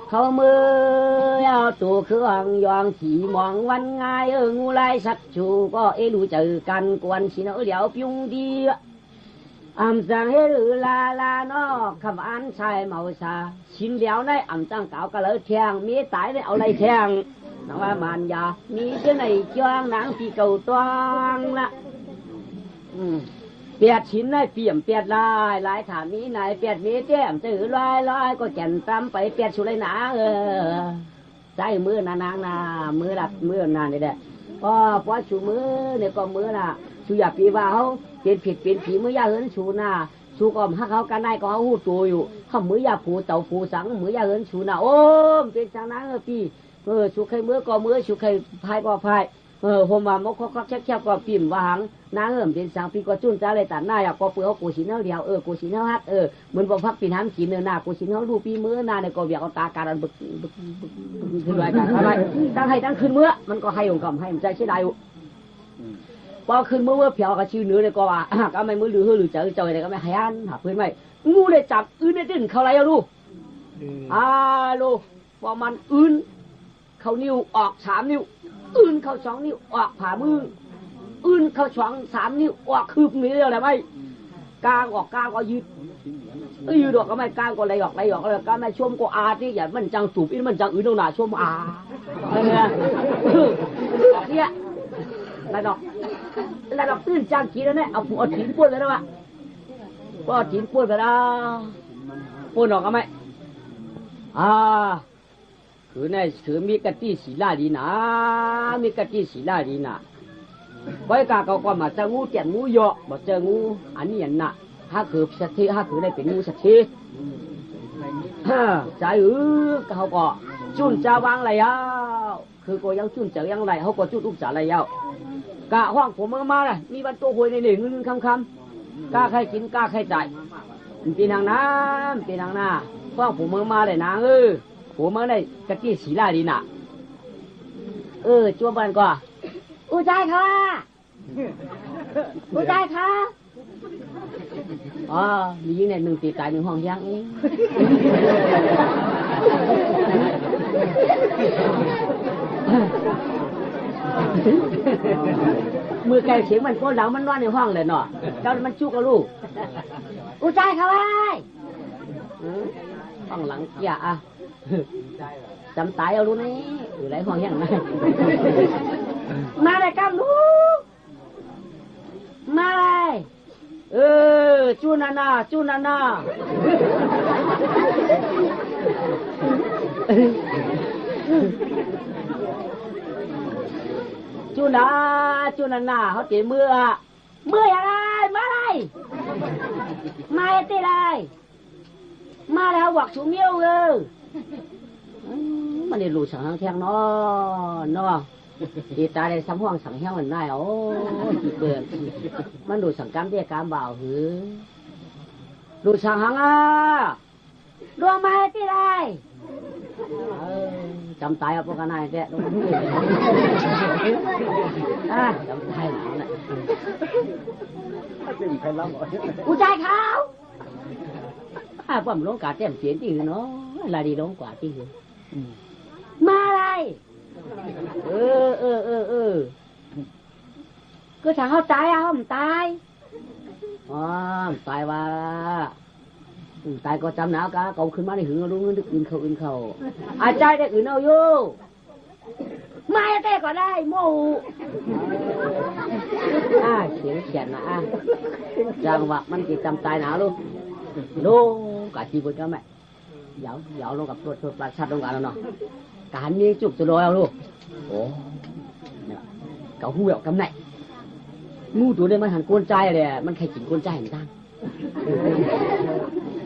เขาเมื่อเอาตัวเครื่องยองขี่มองวันง่ายงูไล่สัตว์ชูก็รู้เจอกันกวนชินเดี๋ยวพิ้งดีจังเฮรือลานอคำอันชายเมาซาชินเดียวในจังเก่าก็เลยแทงมีตายได้เอาอะไรแทงน้องว่ามันยามีเจ้าไหนจ้างนางที่เก่าตวงละเปียดชินได้เปี่ยมเปียดลายถามมีไหนเปียดมีเตี้ยมจือลอยก็แก่นตามไปเปียดชุเลยหนาใจมือนางนามือหลับมือนานนี่แหละพอชูมือเนี่ยก็มือน่ะชูอยากปีว่าเขาเป็นผิดเป็นผีมือยาเหินชูน่ะชูก็ถ้าเขากันได้ก็เขาหูตัวอยู่เขามือยาผูเต่าผูสังมือยาเหินชูน่ะโอ้เป็นจังนั้นพี่ชูใครมือก็มือชูใครพายก็พายผมว่ามกคอกแคบก็ปิ่มว่าหังนางเป็นสังปีก็จุ้นจ้าเลยตัดหน้าอยากก็เปลือกกูชินเดียวกูชินฮักเหมือนบอกพักปีน้ำกินเนื้อหน้ากูชินเขาดูปีมือหน้าเนี่ยก็เบียกเอาตาการันบึกขึ้นไว้กันอะไรตั้งให้ตั้งขึ้นเมื่อมันก็ให้องค์กรให้มันใจเสียดายพอขึ้นเมื่อเพียวกับชื่อเนื้อเนี่ยก็ว่าก็ไม่มือหรือเจอเนี่ยก็ไม่ให้อันหักพื้นไม่งูเลยจับเนี่ยดิ้นเขาอะไรอะลูกลูกพอมันเขานิ้วออก3 นิ้วเข้า2 นิ้วออกผ่ามือเข้า3 นิ้วออกคืบนี้อะไรไหมกลางออกกลางก็ยืด อยู่ดอกก็ไม่กล้าก็เลยหยอกเลยก็ไม่ชมก็อาที่อย่ามันจังจูบอีมันจังอื่นตรงหน้าชมอาอะไรเนี่ยเนี่ยอะไรดอกตื้นจังกี่แล้วเนี่ยเอาผัวถิ่นปุ่นเลยนะวะพอถิ่นปุ่นไปแล้วปุ่นดอกก็ไม่คือในคือมีกะทิสีลาดีนะมีกะทิสีลาดีนะไว้กาเขาก็มาจะงูเจ็ดงูเยอะบอกเจองูอันนี้อันน่ะถ้าคือสัตว์ถ้าคือได้เป็นงูสัตว์ใจเขาก็จุนจะวางอะไรคือก็ยังจุนจะยังไรเขาก็จุนอุกจะอะไรกะห้องผมมาเลยมีบรรทุกหวยในหนึ่งเงินคำกล้าใครกินกล้าใครจ่ายปีนางน้ำปีนางหน้าห้องผมมาเลยนางผมมาได้กะทิสีลาดีน่ะจัวบันก็อุจายค่ะอุจายค่ะมียิงในหนึ่งตีตายหนึ่งห้องยังเองมือไก่เสียงมันก็หลังมันนอนในห้องเลยเนาะเจ้ามันจุกกับลูกอุจายค่ะไว้ห้องหลังอย่าจำตายเอาลูกนี่อยู่ไรห้องยังไงมาเลยกับลูกมาเลยจูนานาจูนานาจูนาเขาเตะเมื่ออะไรมาเลยมาเตะเลยมาแล้วหวักชูเมียวมันได้รู้สังหางแทงเนาะตีตาได้ซ้ำห้องสังแห้งมันได้โอ้ที่เปิดมันดูสังกรรมเดียกรรมเบาหือดูสังหางดวงไม้ที่ไรจำตายเอาพวกกันนายแกจำตายหนาวน่ะอุจายเขาผมลงกาเต็มเสียงจริงเนาะลาดีลงกว่าจริงมาอะไรก็ทางเขาตายมันตายตายว่าตายก็จำหนาวกะเก่าขึ้นมาในหึงรู้เงินอื่นเขาอาจารย์ได้อื่นเอาอยู่ไม่แต่ก็ได้โม่เสียงเขียนนะจังหวะมันจะจำตายหนาวลูกกะจีบจะไหมเหยาลงกับตัวปลาชัดลงกันแล้วเนาะการมีจุกจะรอเอาลูกโอ้เก่าหูเหยากำไหนงูตัวนี้มันหันกวนใจเลยมันใครกินกวนใจเห็นตั้ง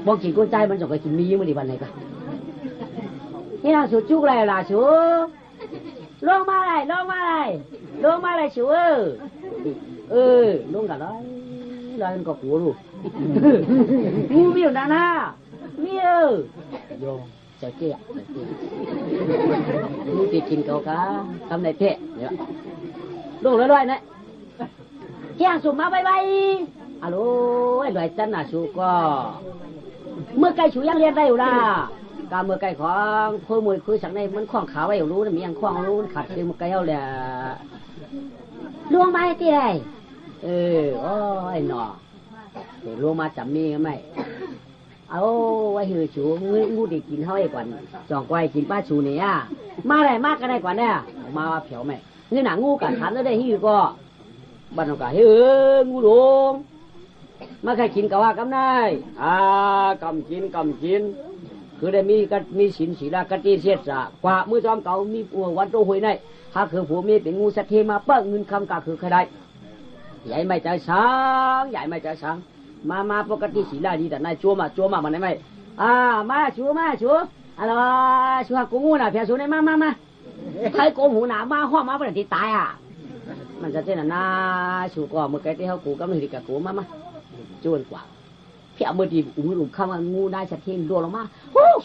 บอกกินกวนใจมันจะไปกินมีมันดีวันไหนกันนี่เราสูจุกอะไรล่ะสูลงมาเลยสูลงกันเลยแล้วมันก็กลัวลูกงูมีอยู่นั่นนะมีโยเจ้าเจี๊ยงูตีกินเขากะทำในเทะเนี่ยลงเลยๆนะเที่ยงสูบมาไปฮัลโหลไอ้ดอยจันน่ะสูก็เมื่อไก่สูยังเรียนได้อยู่ล่ะกาเมื่อไก่ของเพื่อมวยคุยสังในมันคล้องขาไว้อยู่รู้นะมียังคล้องรู้ขัดคือเมื่อไก่เอาเลยลวงมาที่ไหนโอ้ยหนอลวงมาจับมีกันไหมเอาไว้หือชูงูดีกินเขาไอ้ก่อนจองไว้กินป้าชูเนี่ยมาอะไรมากกันได้ก่อนเนี่ยมาเผียวไหมนี่หนังงูกัดขันแล้วได้หือก็บ้านเราก็งูหลงมาใครกินก็ว่ากำได้กำกินคือได้มีสินศีลากติเสียสะกว่ามือจอมเก่ามีวันโตหวยได้ถ้าคือผัวมีเป็นงูสัตว์เทมาเปิ้งเงินคำก็คือใครได้ใหญ่ไม่ใจสังมาปกติศีลาดีแต่นายจัวมามันได้ไหมมาชัวอะไรชัวกูงูน่ะเพียชัวได้มาใครโกงหูหนามาห้องมาเป็นที่ตายมันจะเช่นน่ะชัวก็เมื่อกี้ที่เขากูก็ไม่ได้กับกูมาจวนกว่าเพียเมื่อดีอุ้มคำงูได้ชัดเจนโดนลงมา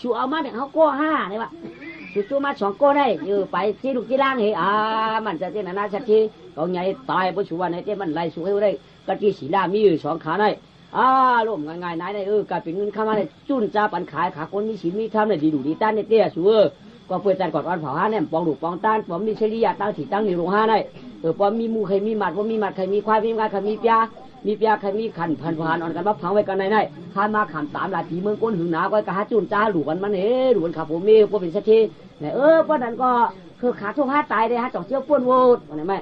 ชัวเอามาเนี่ยเขาโก้5เนี่ยวะชัวมา2โก้ได้ไปที่ลูกที่ล่างเมันจะเช่นน่ะชัดเจนก็ไงตายเพราะชัวในเจ้มันไล่ชัวให้ได้กะทิศีลามีอยู่2ขาได้ร่วมง่ายๆนายได้การเป็นเงินเข้ามาได้จุนจ้าปันขายขาคนมีศีลมีธรรมได้ดีดูดีต้านได้เตี้ยชัวก็เพื่อจันกอดอ่อนเผา5เนี่ยปองดูปองต้านปอมมีเฉลี่ยตั้งถี่ตั้งในโรง5ได้ปอมมีมูใครมีหมัดว่ามีหมัดใครมีควายมีงาใครมีปลา มีเปียใครมีขันพันผ่านอ่อนกันมาพังไว้กันในข้ามาขาม3 หลายปีเมืองก้นหึงหนาก็กระหาจุนจ้าหลูกันมันหลูกันครับผมมีก็เป็นสักทีเนี่ยเพราะนั้นก็คือขาทุกหาตายเลยฮะจ่องเชี่ยวป้วนโวดอะไรไหม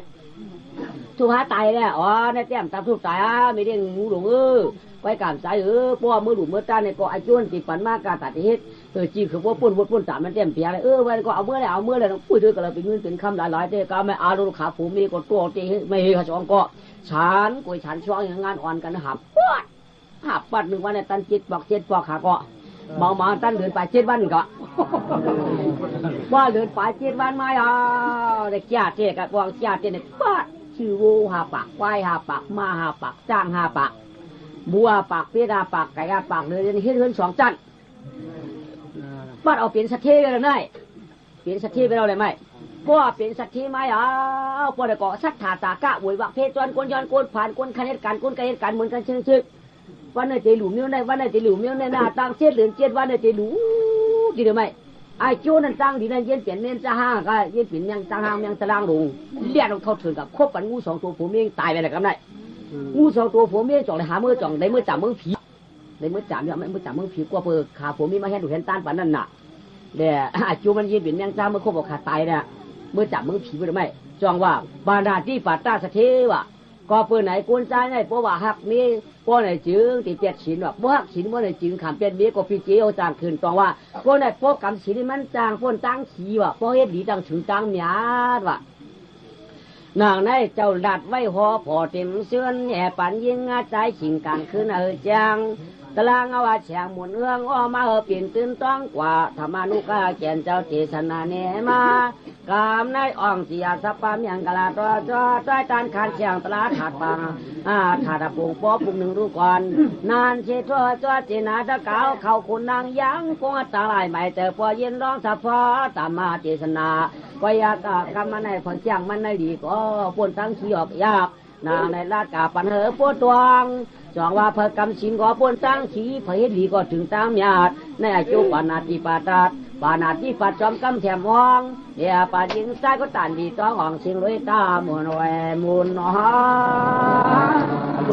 ทุกหาตายเนี่ยอ๋อในแต้มตามทุกตายไม่ได้งูหลงไว้กามสายป้อมือหลุมมือต้านเนี่ยก็ไอจุนติดปันมากการตัดเหตุจีคือว่าป้วนป้วน3มันแต้มเปียเลยวันก็เอาเมื่อเลยต้องพูดด้วยกันเลยเป็นเงินเป็นคำหลายๆเด้ก็ไม่อาลูกขาผมมีก็ตัวเจ๊ไม่เฮขาจ่องก็ฉันกุยฉันช่วงอย่างงานอ่อนกันหับปัด1 วันเนี่ยตัน7 ปอกขาก็มาตันเดินไป7 วันก็ว่าเดินไป7 วันมาได้แก่เจ๊กับวางแก่เจ๊เนี่ยปัดชื่อวู5 ปากควาย5 ปากมา5 ปากจ้าง5 ปากบัวปากเปี้ยปากไก่ปากเลยเฮือน2 จันปัดเอาเปลี่ยนสัตว์เทไปแล้วไงเปลี่ยนสัตว์เทไปแล้วเลยไหมพ่อเปลี่ยนสัตว์เทไหมพ่อได้ก่อสัตว์ถาตากะบวยวักเพศจวนก้นย้อนก้นผ่านก้นคะแนนการก้นไก่การเหมือนกันชื่อวันในเจหลุมเนี้ยในวันในเจหลุมเนี้ยในหน้าตั้ง7 เหรียญ7 วันในเจหลุมดีหรือไม่ไอ้โจนั่นตั้งดีนั่นเย็นเปลี่ยนเน้นจะห้างก็เย็นเปลี่ยนยังตั้งห้างยังตารางลงเลี้ยงเขาถึงกับคบกันงู2 ตัวผมเองตายไปแล้วกันได้งู2 ตัวผมเองจ่องเลยหามือจ่องได้มือจับมือผีได้มือจับเนี่ยมือจับมือผีกว่าเปิดขาผมมีมาเห็นดูเห็นต้านปานนั่นน่ะเดี๋ยไอ้โจมันเย็นเปลี่ยนยังจ้ามือคบกับขาตายเนี่ยมือจับมือผีไปหรือไม่จองว่าบานาที่ปัตตาสเทวะก็เปิดไหนกุญใจไหนเพราะว่าหักนี้เพราะไหนจึงติเปียดฉินว่าเพราะหักฉินเพราะไหนจึงขามเป็นเบี้ยก็พี่เจียวจางคืนตองว่าเพราะไหนเพราะกำฉินมันจางเพราะตั้งขีว่ะเพราะเฮ็ดดีจังถึงจังหยาดว่ะนางในเจ้าดัดไว้หอพอเต็มเสื้อนแห่ปันยิงใจชิงกันคืนจังตารางว่าแฉงหมุนเอื้องอ้อมาเปลี่ยนตื่นต้องกว่าธรรมานุกาเขียนเจ้าเจษนาเนมากามในอ่องเสียสัพพะเมียงกะลาตัวจ้าใต้ตานคานเชียงตลาดถาดปังถาดปุงป้อปุง1 รูก่อนนานเชทัวจ้าเจนาตะเกาเขาคุณนางยังคงตาลายใหม่เจอพอเย็นร้องสัพพะตามมาเจษนาก็อยากกำมันในผลเชียงมันในดีก็ปนตั้งขี้ออกยากนางในลาดกาปันเหอปวดตวงจองว่าเพิกำชินก็ปนตั้งขี้เผยดีก็ถึงตามญาติในอายุปานาติปาตัดปานาติปัดจอมกำแถมห้องเดี๋ยวปายิงใจก็ตันดีต้องอ่องชิงเลยตามุนแหวมุนฮะ